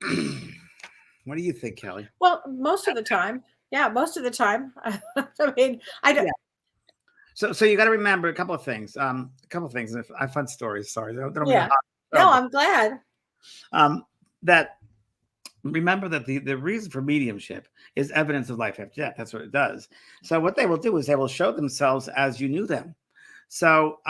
S3: what do you think, Kellee?
S1: Well, most of the time. Yeah, most of the time. I mean, I don't.
S3: Yeah. So you got to remember a couple of things. I have fun stories. Sorry.
S1: No, I'm glad.
S3: That remember that the reason for mediumship is evidence of life after death. That's what it does. So what they will do is they will show themselves as you knew them. So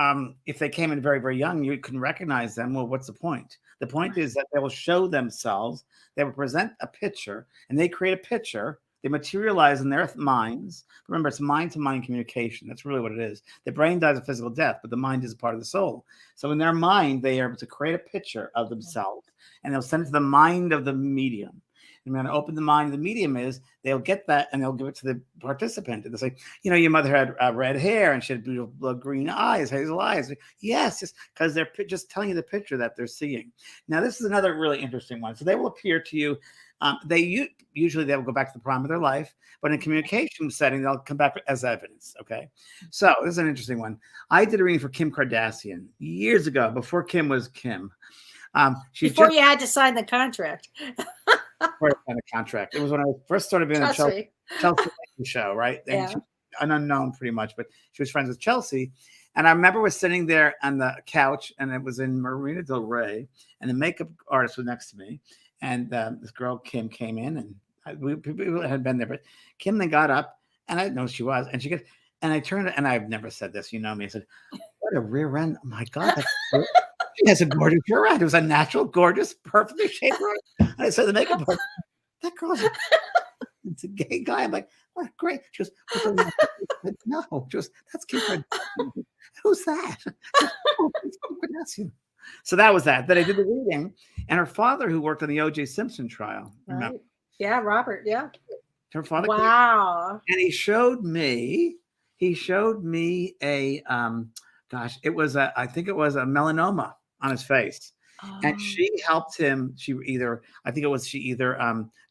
S3: if they came in very, very young, you can recognize them. Well, what's the point? The point is that they will show themselves. They will present a picture, and they create a picture. They materialize in their minds. Remember, it's mind-to-mind communication. That's really what it is. The brain dies a physical death, but the mind is a part of the soul. So in their mind, they are able to create a picture of themselves, and they'll send it to the mind of the medium. And when I open the mind of the medium they'll get that, and they'll give it to the participant. And they'll say, your mother had red hair, and she had beautiful green eyes, hazel eyes. Yes, just because they're just telling you the picture that they're seeing. Now, this is another really interesting one. So they will appear to you. Usually they will go back to the prime of their life, but in a communication setting, they'll come back as evidence. Okay. So this is an interesting one. I did a reading for Kim Kardashian years ago, before Kim was Kim.
S1: Before you had to sign the contract.
S3: Before I signed the contract. It was when I first started being on the Chelsea show, right? And she was an unknown pretty much, but she was friends with Chelsea. And I remember was sitting there on the couch, and it was in Marina Del Rey, and the makeup artist was next to me. And this girl, Kim, came in, and people had been there, but Kim then got up, and I didn't know who she was. And and I turned, and I've never said this, me. I said, "What a rear end. Oh my God. She has a gorgeous rear end." It was a natural, gorgeous, perfectly shaped rear end. And I said, the makeup artist, "That girl's it's a gay guy." I'm like, "Oh, great." She goes, "No." She goes, "That's Kim Kardashian." "Who's that?" "Oh, it's Kim Kardashian." So that was that. Then I did the reading, and her father, who worked on the O.J. Simpson trial.
S1: Right. Yeah, Robert. Yeah.
S3: Her father.
S1: Wow.
S3: And he showed me a gosh, it was I think it was a melanoma on his face. Oh. And she helped him. She either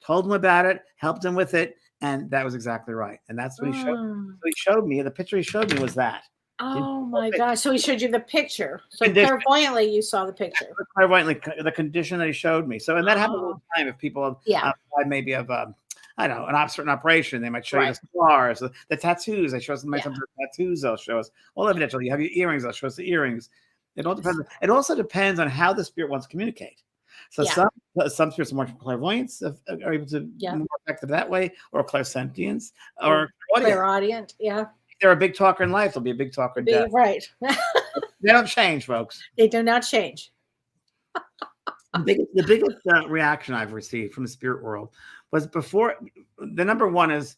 S3: told him about it, helped him with it, and that was exactly right. And that's what he showed. So he showed me, the picture he showed me was that.
S1: Oh my gosh. So he showed you the picture. So
S3: Condition.
S1: clairvoyantly you saw the picture.
S3: Clairvoyantly, the condition that he showed me. So, and that happens all the time. If people
S1: Yeah.
S3: maybe of I don't know, certain operation, they might show you
S1: Right.
S3: the scars, the tattoos. They show us
S1: Yeah.
S3: sometimes the tattoos. They'll show us all evidential. You have your earrings. They'll show us the earrings. It all depends. It also depends on how the spirit wants to communicate. So
S1: Yeah.
S3: some spirits are more clairvoyants, are able to be more effective that way, or clairsentience, or
S1: Clairaudient. Yeah.
S3: If they're a big talker in life, they'll be a big talker in death.
S1: Right.
S3: They don't change, folks.
S1: They do not change.
S3: The biggest reaction I've received from the spirit world was before. The number one is,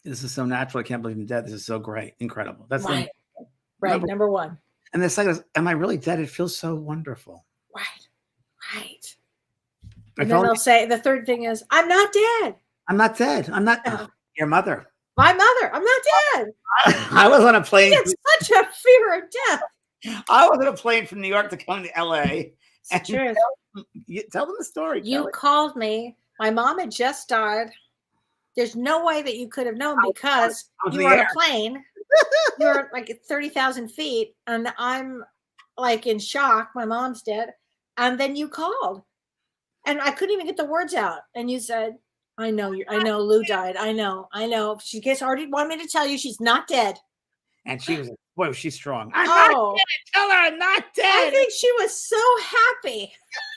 S3: this is so natural. I can't believe I'm dead. This is so great, incredible. That's
S1: right. Number one.
S3: And the second is, am I really dead? It feels so wonderful.
S1: Right. And then they'll say, the third thing is, I'm not dead.
S3: I'm not dead. I'm not your mother.
S1: My mother. I'm not dead.
S3: I was on a plane.
S1: It's such a fear of death.
S3: I was on a plane from New York to come to LA.
S1: It's true.
S3: Tell them the story.
S1: You called me. My mom had just died. There's no way that you could have known because you were on a plane. You were like at 30,000 feet, and I'm like in shock. My mom's dead. And then you called. And I couldn't even get the words out. And you said, I know Lou died. I know. She already wanted me to tell you she's not dead.
S3: And she was like, boy, she's strong.
S1: I'm not dead.
S3: Tell her I'm not dead.
S1: I think she was so happy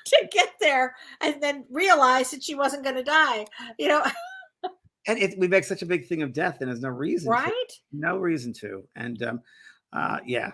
S1: to get there and then realize that she wasn't going to die.
S3: And we make such a big thing of death, and there's no reason.
S1: Right?
S3: No reason to. And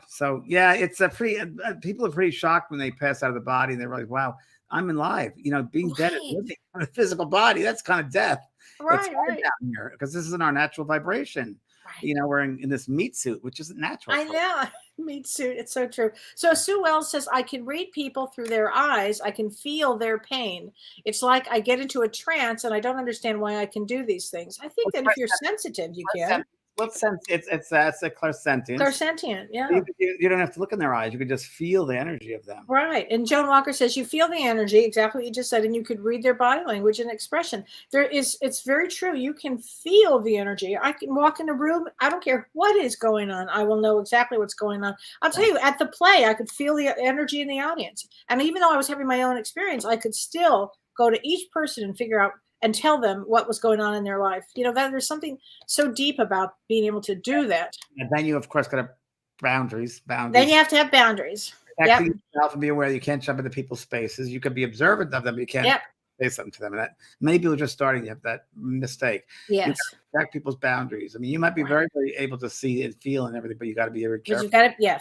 S3: So it's a pretty. People are pretty shocked when they pass out of the body, and they're like, "Wow, I'm alive." Being dead is living in a physical body. That's kind of death.
S1: Right.
S3: Down here, because this isn't our natural vibration. Right. We're in this meat suit, which isn't natural.
S1: I know. Meat suit. It's so true. So Sue Wells says, I can read people through their eyes. I can feel their pain. It's like I get into a trance and I don't understand why I can do these things. I think that if you're sensitive, you can.
S3: What sense? It's a clairsentient.
S1: Clairsentient, yeah.
S3: You don't have to look in their eyes. You can just feel the energy of them.
S1: Right. And Joan Walker says you feel the energy, exactly what you just said, and you could read their body language and expression. It's very true. You can feel the energy. I can walk in a room. I don't care what is going on. I will know exactly what's going on. I'll tell you, at the play, I could feel the energy in the audience. And even though I was having my own experience, I could still go to each person and figure out and tell them what was going on in their life. That there's something so deep about being able to do that.
S3: And then you, of course, got to boundaries.
S1: Then you have to have boundaries.
S3: Protecting yourself and be aware you can't jump into people's spaces. You could be observant of them, but you can't say something to them. And that many people are just starting to have that mistake.
S1: Yes.
S3: You protect people's boundaries. I mean, you might be very, very able to see and feel and everything, but you got to be very careful.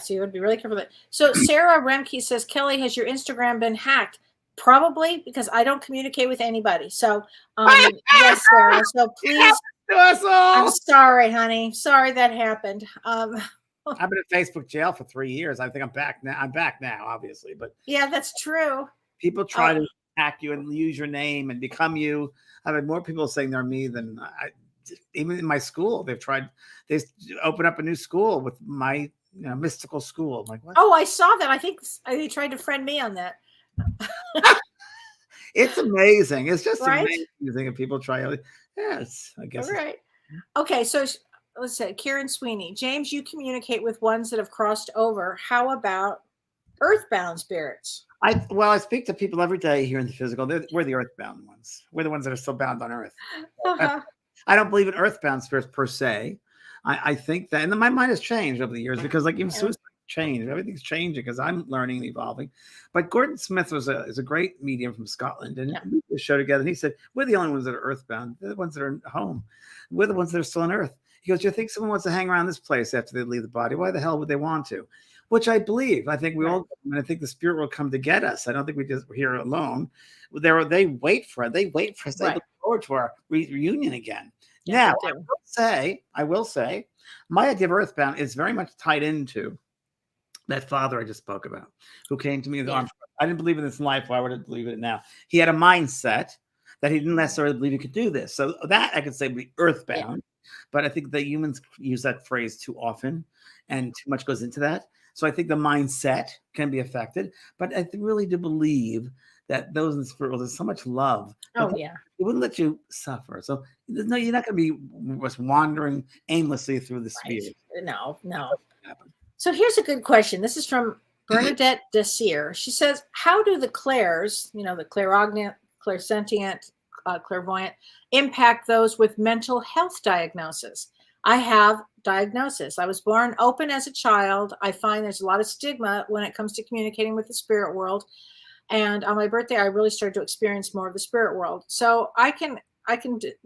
S1: So you would be really careful with it. So Sarah Remke says, Kellee, has your Instagram been hacked? Probably, because I don't communicate with anybody. So, yes, Sarah. So please, I'm sorry, honey. Sorry that happened.
S3: I've been in Facebook jail for 3 years. I think I'm back now. I'm back now, obviously, but
S1: yeah, that's true.
S3: People try to hack you and use your name and become you. I've had more people saying they're me than even in my school. They opened up a new school with my mystical school. I'm like, what?
S1: Oh, I saw that. I think they tried to friend me on that.
S3: It's amazing. It's just amazing if people try. Yes, I guess.
S1: Right. Okay, so let's say Karen Sweeney. James, you communicate with ones that have crossed over. How about earthbound spirits?
S3: I speak to people every day here in the physical. We're the earthbound ones. We're the ones that are still bound on earth. I don't believe in earthbound spirits per se. I think that, and then my mind has changed over the years because, like, even suicide changed. Everything's changing because I'm learning and evolving. But Gordon Smith is a great medium from Scotland, and we did a show together. And he said, "We're the only ones that are earthbound. They're the ones that are home. We're the ones that are still on Earth." He goes, "You think someone wants to hang around this place after they leave the body? Why the hell would they want to?" Which I believe. I think we all, and I think the spirit will come to get us. I don't think we're here alone. They wait for it. They wait for us. They look forward to our reunion again. Now, I will say, my idea of earthbound is very much tied into that father I just spoke about, who came to me with arms. I didn't believe in this in life. Why would I believe in it now? He had a mindset that he didn't necessarily believe he could do this. So that I could say would be earthbound. But I think that humans use that phrase too often, and too much goes into that. So I think the mindset can be affected, but I really do believe that those in the spirit world, there's so much love.
S1: Oh yeah.
S3: It wouldn't let you suffer. So no, you're not going to be just wandering aimlessly through the sphere.
S1: Right. No. So here's a good question. This is from Bernadette Desir. She says, how do the clairs, the clairaudient, clairsentient, clairvoyant, impact those with mental health diagnosis? I have diagnosis. I was born open as a child. I find there's a lot of stigma when it comes to communicating with the spirit world. And on my birthday, I really started to experience more of the spirit world. So I can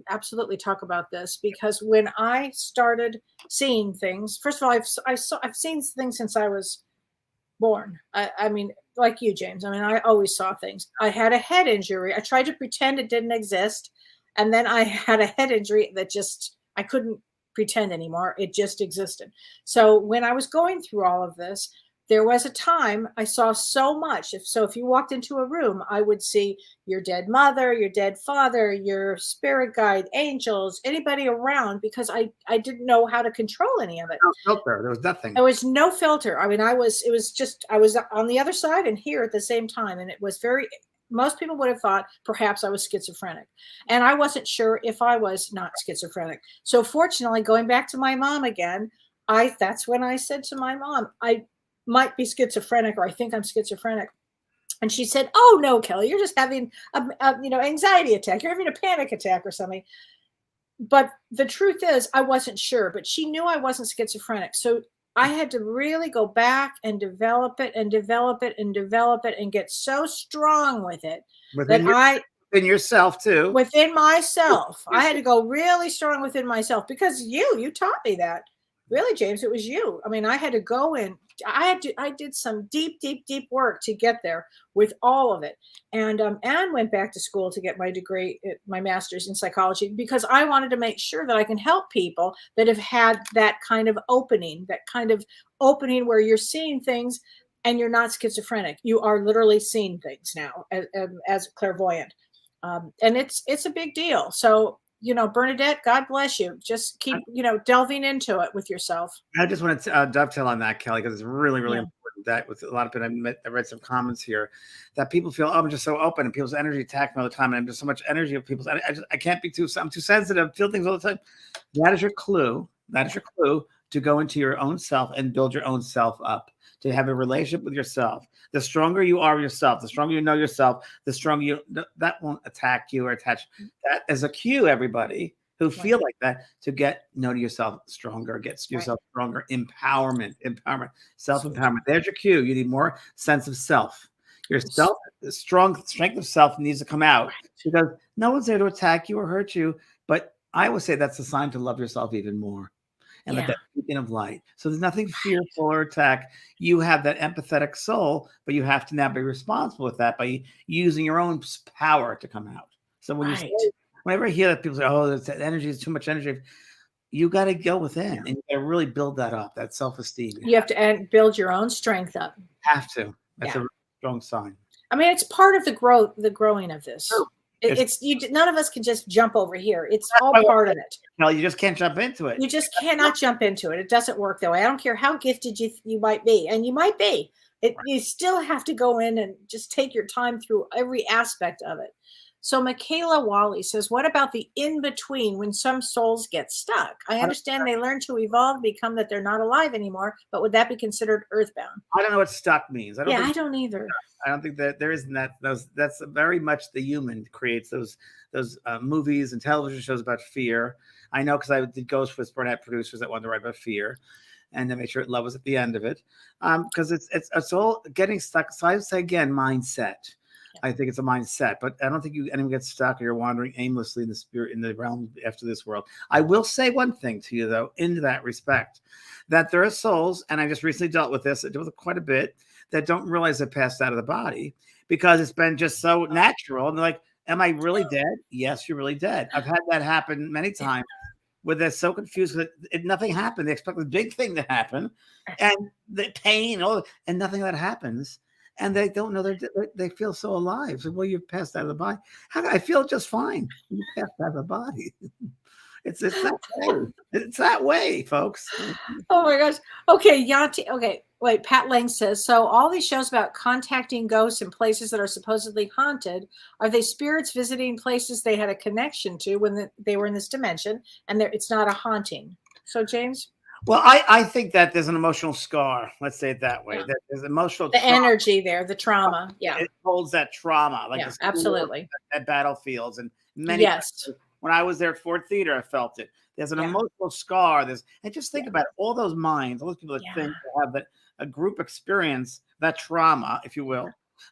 S1: absolutely talk about this, because when I started seeing things, first of all, I've seen things since I was born. I mean, like you, James. I mean, I always saw things. I had a head injury. I tried to pretend it didn't exist, and then I had a head injury that I couldn't pretend anymore. It just existed. So when I was going through all of this, there was a time I saw so much. If you walked into a room, I would see your dead mother, your dead father, your spirit guide, angels, anybody around, because I didn't know how to control any of it.
S3: No filter. There was nothing.
S1: There was no filter. I mean, I was on the other side and here at the same time. And it was most people would have thought perhaps I was schizophrenic. And I wasn't sure if I was not schizophrenic. So fortunately, going back to my mom again, that's when I said to my mom, I might be schizophrenic, or I think I'm schizophrenic. And she said, oh no, Kellee, you're just having a anxiety attack. You're having a panic attack or something. But the truth is I wasn't sure, but she knew I wasn't schizophrenic. So I had to really go back and develop it and develop it and develop it and get so strong with it within
S3: yourself too. Within myself.
S1: I had to go really strong within myself, because you taught me that. Really, James, it was you. I mean, I had to go in. I did some deep work to get there with all of it. And went back to school to get my degree, my master's in psychology, because I wanted to make sure that I can help people that have had that kind of opening where you're seeing things and you're not schizophrenic. You are literally seeing things now as clairvoyant. And it's a big deal. So, Bernadette, God bless you. Just keep, delving into it with yourself.
S3: I just want to dovetail on that, Kellee, because it's really, really important that with a lot of people, I read some comments here that people feel, I'm just so open and people's energy attack me all the time. And I'm just so much energy of people's, I can't be I'm too sensitive, feel things all the time. That is your clue. That is your clue to go into your own self and build your own self up, to have a relationship with yourself. The stronger you are yourself, the stronger you know yourself, the stronger that won't attack you or attach. That is a cue, everybody who feel like that, to know yourself stronger, get yourself stronger. Empowerment, self-empowerment. There's your cue. You need more sense of self. Your strength of self needs to come out, because no one's there to attack you or hurt you. But I would say that's a sign to love yourself even more. And let that beacon of light. So there's nothing fearful or attack. You have that empathetic soul, but you have to now be responsible with that by using your own power to come out. So whenever I hear that people say, oh, that energy is too much energy, you got to go within and you got to really build that up, that self-esteem.
S1: You have to build your own strength up.
S3: Have to. That's a really strong sign.
S1: I mean, it's part of the growing of this. Oh. None of us can just jump over here. It's all part of it.
S3: No, you just can't jump into it.
S1: You just cannot jump into it. It doesn't work that way. I don't care how gifted you might be, and you might be. You still have to go in and just take your time through every aspect of it. So Michaela Wally says, what about the in-between when some souls get stuck? I understand they learn to evolve, become that they're not alive anymore, but would that be considered earthbound?
S3: I don't know what stuck means.
S1: I don't either.
S3: I don't think that there isn't that. That's very much the human creates those movies and television shows about fear. I know, because I did Ghost with Burnett producers that wanted to write about fear, and to make sure love was at the end of it, because it's all getting stuck. So I would say again, mindset. I think it's a mindset, but I don't think anyone gets stuck or you're wandering aimlessly in the spirit, in the realm after this world. I will say one thing to you, though, in that respect, that there are souls, and I just recently dealt with this, I dealt with it quite a bit, that don't realize they passed out of the body because it's been just so natural. And they're like, am I really dead? Yes, you're really dead. I've had that happen many times where they're so confused that nothing happened. They expect the big thing to happen and the pain, and nothing that happens. And they don't know they feel so alive. So, well, you've passed out of the body. How can I feel just fine? You passed out of the body. It's that way. It's that way, folks.
S1: Oh my gosh. Okay, Yanti. Okay, Wait, Pat Lang says, so all these shows about contacting ghosts in places that are supposedly haunted, are they spirits visiting places they had a connection to when they were in this dimension, and it's not a haunting? So, James?
S3: Well, I think that there's an emotional scar. Let's say it that way.
S1: Yeah.
S3: That there's emotional
S1: The
S3: trauma.
S1: energy there, the trauma. Yeah.
S3: It holds that trauma. Like
S1: yeah, absolutely.
S3: At battlefields. And many
S1: Yes.
S3: when I was there at Ford Theater, I felt it. There's an emotional scar. And just think about it, all those minds, all those people that think they have a group experience, that trauma, if you will,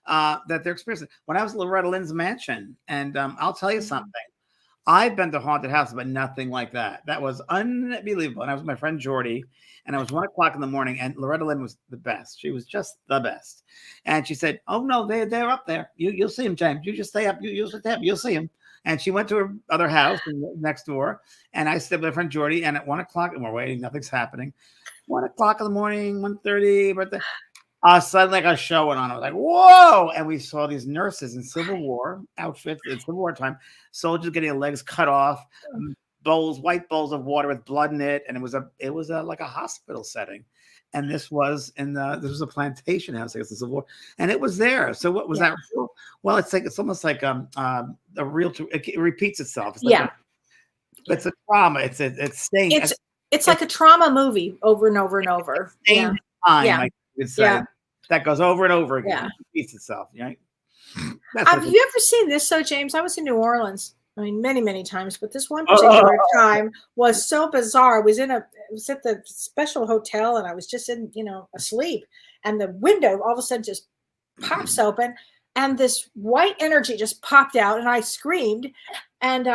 S3: that they're experiencing. When I was at Loretta Lynn's mansion, and I'll tell you something. I've been to haunted houses, but nothing like that. That was unbelievable. And I was with my friend Jordy, and it was 1 o'clock in the morning, and Loretta Lynn was the best. She was just the best. And she said, "Oh no, they're up there. You'll see them, James. You just stay up. You'll see them." And she went to her other house next door, and I stayed with my friend Jordy. And at 1 o'clock, and we're waiting, nothing's happening. 1 o'clock in the morning, 1:30, but suddenly like a show went on. I was like, whoa! And we saw these nurses in Civil War outfits, in Civil War time, soldiers getting their legs cut off, white bowls of water with blood in it, and it was like a hospital setting. And this was this was a plantation house, I guess, in Civil War, and it was there. So what was that? Well, it's almost like a real. It repeats itself. It's like it's a trauma. It's staying.
S1: It's like a trauma movie over and over and over.
S3: Time, I would say. That goes over and over again.
S1: Yeah.
S3: It repeats itself, right?
S1: Have you ever seen this? So, James, I was in New Orleans. I mean, many, many times, but this one particular time was so bizarre. I was at the special hotel, and I was just asleep, and the window all of a sudden just pops open, and this white energy just popped out, and I screamed, and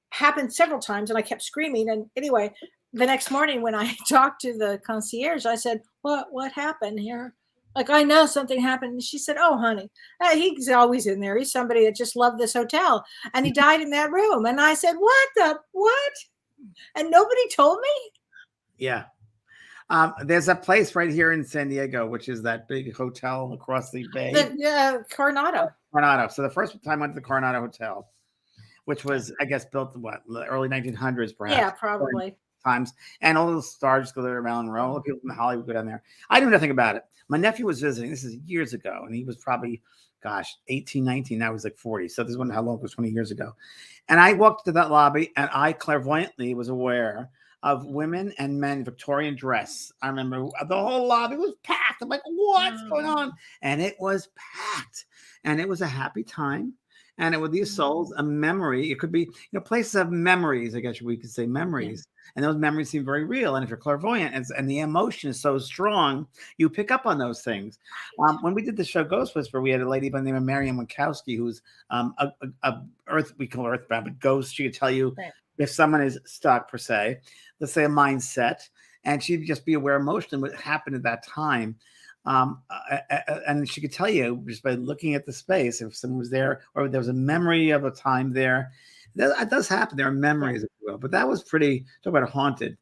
S1: happened several times, and I kept screaming. And anyway, the next morning when I talked to the concierge, I said, "What happened here?" Like, I know something happened. And she said, "Oh, honey, he's always in there. He's somebody that just loved this hotel. And he died in that room." And I said, what? And nobody told me?
S3: Yeah. There's a place right here in San Diego, which is that big hotel across the bay.
S1: The Coronado.
S3: Coronado. So the first time I went to the Coronado Hotel, which was, I guess, built in the early 1900s, perhaps.
S1: Yeah, probably.
S3: Times, and all the stars go there around Rome. All the people from Hollywood go down there. I knew nothing about it. My nephew was visiting. This is years ago, and he was probably, 18, 19. Now he's like 40. So this wasn't how long it was, 20 years ago. And I walked to that lobby, and I clairvoyantly was aware of women and men Victorian dress. I remember the whole lobby was packed. I'm like, what's going on? And it was packed, and it was a happy time. And it with these souls, a memory. It could be, places of memories. I guess we could say memories, and those memories seem very real. And if you're clairvoyant and the emotion is so strong, you pick up on those things. When we did the show Ghost Whisper, we had a lady by the name of Marianne Winkowski, who's we call her earthbound, but ghost. She could tell you if someone is stuck, per se, let's say a mindset, and she'd just be aware emotionally what happened at that time. And she could tell you just by looking at the space if someone was there or there was a memory of a time there. That does happen. There are memories, if you will. But that was pretty. Talk about haunted.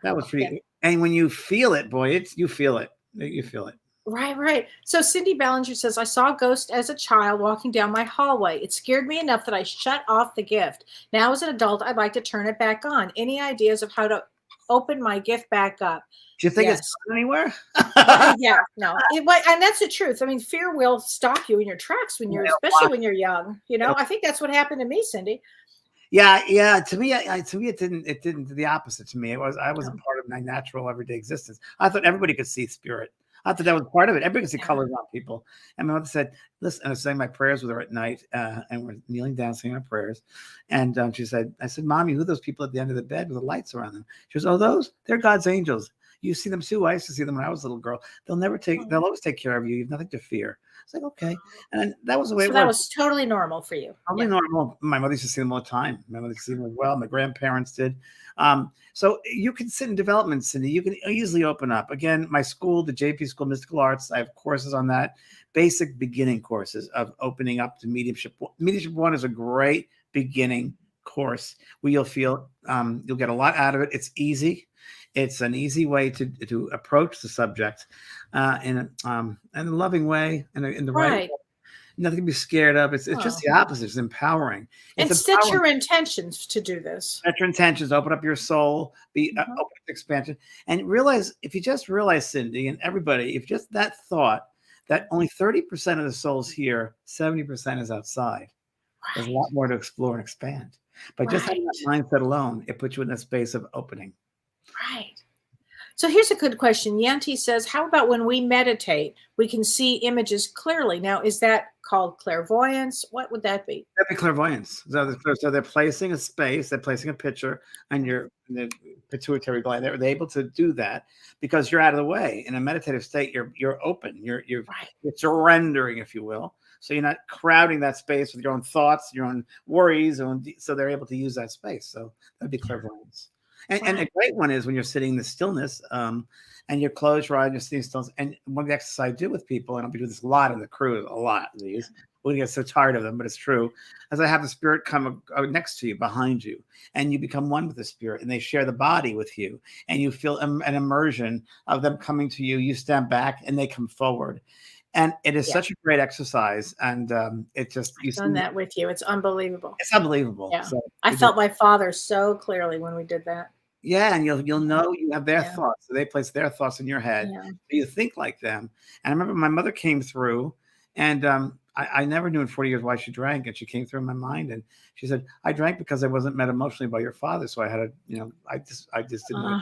S3: That was pretty. Yeah. And when you feel it, boy, you feel it. You feel it.
S1: Right. So Cindy Ballinger says, "I saw a ghost as a child walking down my hallway. It scared me enough that I shut off the gift. Now as an adult, I'd like to turn it back on. Any ideas of how to open my gift back up?"
S3: Do you think it's gone anywhere?
S1: Yeah, no. And that's the truth. I mean, fear will stop you in your tracks especially when you're young. I think that's what happened to me, Cindy.
S3: Yeah. To me, it didn't do the opposite to me. I wasn't part of my natural everyday existence. I thought everybody could see spirit. I thought that was part of it. Everybody could see colors on people. And my mother said, "Listen," I was saying my prayers with her at night, and we're kneeling down saying our prayers. And I said, "Mommy, who are those people at the end of the bed with the lights around them?" She goes, "Oh, those? They're God's angels. You see them too. I used to see them when I was a little girl. They'll always take care of you. You have nothing to fear." It's like, okay. And that was the way it was.
S1: That was totally normal for you.
S3: Totally normal. My mother used to see them all the time. My mother used to see them as well. My grandparents did. So you can sit in development, Cindy. You can easily open up. Again, my school, the JP School of Mystical Arts, I have courses on that. Basic beginning courses of opening up to mediumship. Mediumship 1 is a great beginning course where you'll feel you'll get a lot out of it. It's easy. It's an easy way to approach the subject in a loving way and in the right way. nothing to be scared of. It's just the opposite. It's empowering.
S1: And
S3: It's
S1: set
S3: empowering.
S1: your intentions to do this.
S3: Set your intentions. Open up your soul. Be open to expansion, and realize, if you just realize, Cindy, and everybody, if just that thought that only 30% of the soul's here, 70% is outside. There's a lot more to explore and expand. But just having that mindset alone, it puts you in that space of opening.
S1: Right. So here's a good question. Yanti says, how about when we meditate, we can see images clearly? Now, is that called clairvoyance? What would that be?
S3: That'd be clairvoyance. So they're placing a space, they're placing a picture on the pituitary gland. They're able to do that because you're out of the way. In a meditative state, you're open. You're surrendering, if you will. So you're not crowding that space with your own thoughts, your own worries. So they're able to use that space. So that'd be clairvoyance. And a great one is when you're sitting in the stillness and you close your eyes and you're sitting still. And one of the exercises I do with people, and I'll be doing this a lot in the cruise, a lot of these, we get so tired of them, but it's true, as I have the spirit come next to you, behind you, and you become one with the spirit, and they share the body with you, and you feel an immersion of them coming to you. You stand back and they come forward. And it is such a great exercise. And it just,
S1: I've done that with you. It's unbelievable.
S3: It's unbelievable.
S1: Yeah.
S3: So
S1: I felt my father so clearly when we did that.
S3: Yeah, and you'll know you have their thoughts. So they place their thoughts in your head.
S1: Yeah.
S3: So you think like them. And I remember my mother came through, and I never knew in 40 years why she drank. And she came through in my mind, and she said, "I drank because I wasn't met emotionally by your father, so I had to, I just didn't."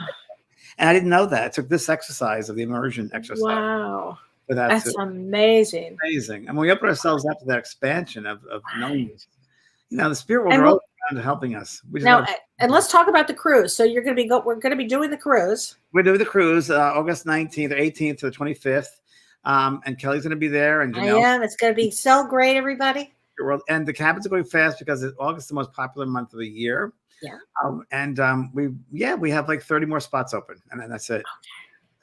S3: And I didn't know that. I took this exercise of the immersion exercise.
S1: Wow,
S3: That's
S1: amazing.
S3: Amazing. And when we open ourselves up to that expansion of knowing, the spirit will grow around helping us.
S1: And let's talk about the cruise. So we're going to be doing the cruise.
S3: We're doing the cruise August 19th or 18th to the 25th. And Kelly's going to we and
S1: I am. It's going to be so great, everybody.
S3: And the cabins are going fast because August is the most popular month of the year.
S1: Yeah.
S3: We have like 30 more spots open, and then that's it. Okay.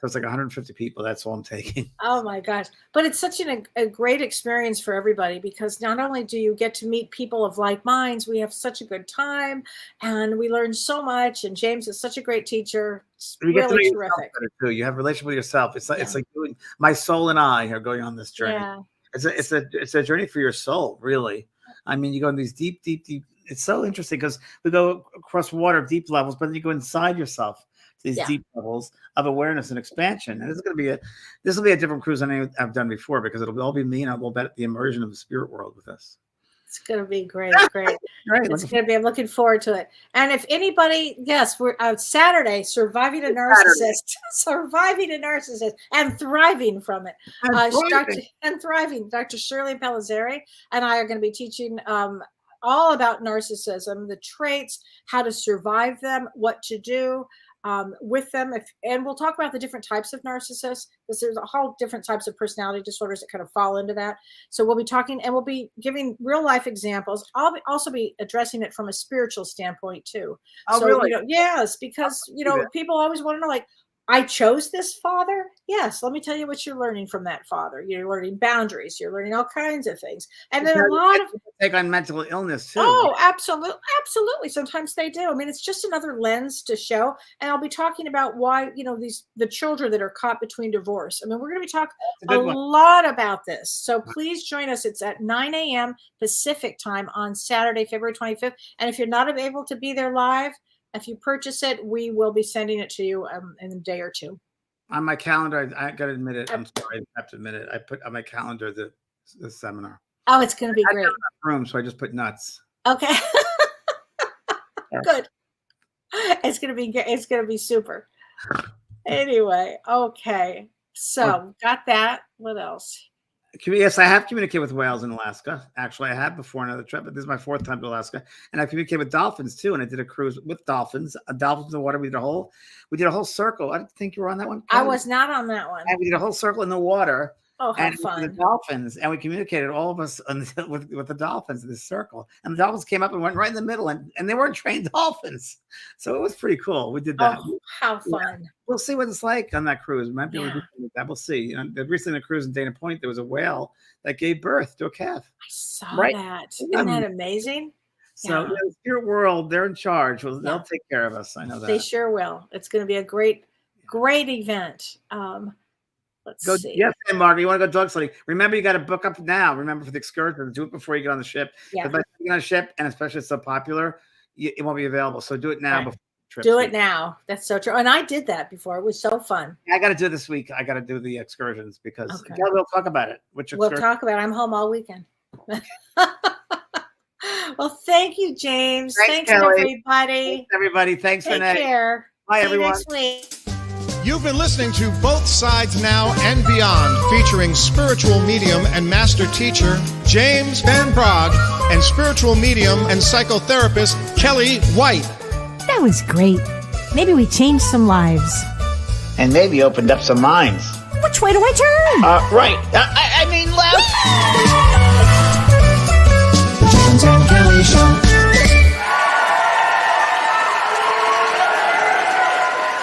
S3: So it's like 150 people. That's all I'm taking.
S1: Oh my gosh. But it's such a great experience for everybody, because not only do you get to meet people of like minds, we have such a good time and we learn so much. And James is such a great teacher. It's really terrific.
S3: Too. You have a relationship with yourself. It's like doing, my soul and I are going on this journey.
S1: Yeah.
S3: It's a journey for your soul, really. I mean, you go in these deep. It's so interesting because we go across water, deep levels, but then you go inside yourself. These deep levels of awareness and expansion. And this will be a different cruise than I've done before, because it'll all be me, and we'll bet the immersion of the spirit world with us.
S1: It's going to be great. It's going to be, I'm looking forward to it. And if anybody, we're on Saturday, surviving a narcissist and thriving from it. Dr. Shirley Pellizzari and I are going to be teaching all about narcissism, the traits, how to survive them, what to do with them. And we'll talk about the different types of narcissists, because there's a whole different types of personality disorders that kind of fall into that. So we'll be talking, and we'll be giving real life examples. I'll also be addressing it from a spiritual standpoint too.
S3: Oh, so, really?
S1: Yes, because people always want to know, like, I chose this father. Yes, let me tell you what you're learning from that father. You're learning boundaries. You're learning all kinds of things. And then a lot of
S3: take on mental illness too.
S1: Oh, absolutely. Sometimes they do. I mean, it's just another lens to show. And I'll be talking about why, the children that are caught between divorce. I mean, we're going to be talking a lot about this. So please join us. It's at 9 a.m. Pacific time on Saturday, February 25th. And if you're not able to be there live, if you purchase it, we will be sending it to you in a day or two.
S3: On my calendar, I got to admit it. I'm sorry, I have to admit it. I put on my calendar the seminar.
S1: Oh, it's going to be great.
S3: Room, so I just put nuts.
S1: Okay. Good. It's going to be super. Anyway, okay. So got that. What else?
S3: Yes, I have communicated with whales in Alaska. Actually, I have before another trip, but this is my 4th time to Alaska. And I communicated with dolphins too. And I did a cruise with dolphins. Dolphins in the water. We did a whole circle. I didn't think you were on that one, Kellee.
S1: I was not on that one.
S3: And we did a whole circle in the water.
S1: Oh, how fun.
S3: The dolphins, and we communicated, all of us with the dolphins in this circle. And the dolphins came up and went right in the middle, and they weren't trained dolphins. So it was pretty cool. We did that.
S1: Oh, how fun.
S3: Yeah. We'll see what it's like on that cruise. We might be able to do that. We'll see. Recently on a cruise in Dana Point, there was a whale that gave birth to a calf.
S1: I saw that. Isn't that amazing?
S3: So the spirit world, they're in charge. They'll take care of us. I know that.
S1: They sure will. It's going to be a great, great event. Let's
S3: Go,
S1: see.
S3: yes, hey, Margaret, you want to go dog sledding? Remember, you got to book up now. Remember, for the excursion, do it before you get on the ship.
S1: Yeah.
S3: Because by getting on a ship, and especially it's so popular, it won't be available. So do it now.
S1: Right.
S3: Before the trip.
S1: Do it now. That's so true. And I did that before. It was so fun.
S3: I got to do it this week. I got to do the excursions because
S1: Okay.
S3: we'll talk about it. Which
S1: We'll
S3: excursion?
S1: talk about it. I'm home all weekend. Well, thank you, James. Thanks
S3: Kellee.
S1: everybody.
S3: Thanks, everybody. Thanks for
S1: Take
S3: that.
S1: care.
S3: Bye,
S1: See
S3: everyone.
S1: you next week.
S4: You've been listening to Both Sides Now and Beyond, featuring spiritual medium and master teacher James Van Praagh and spiritual medium and psychotherapist Kellee White.
S5: That was great. Maybe we changed some lives.
S2: And maybe opened up some minds.
S5: Which way do I turn?
S2: Right. I mean left.
S6: The James and Kellee Show.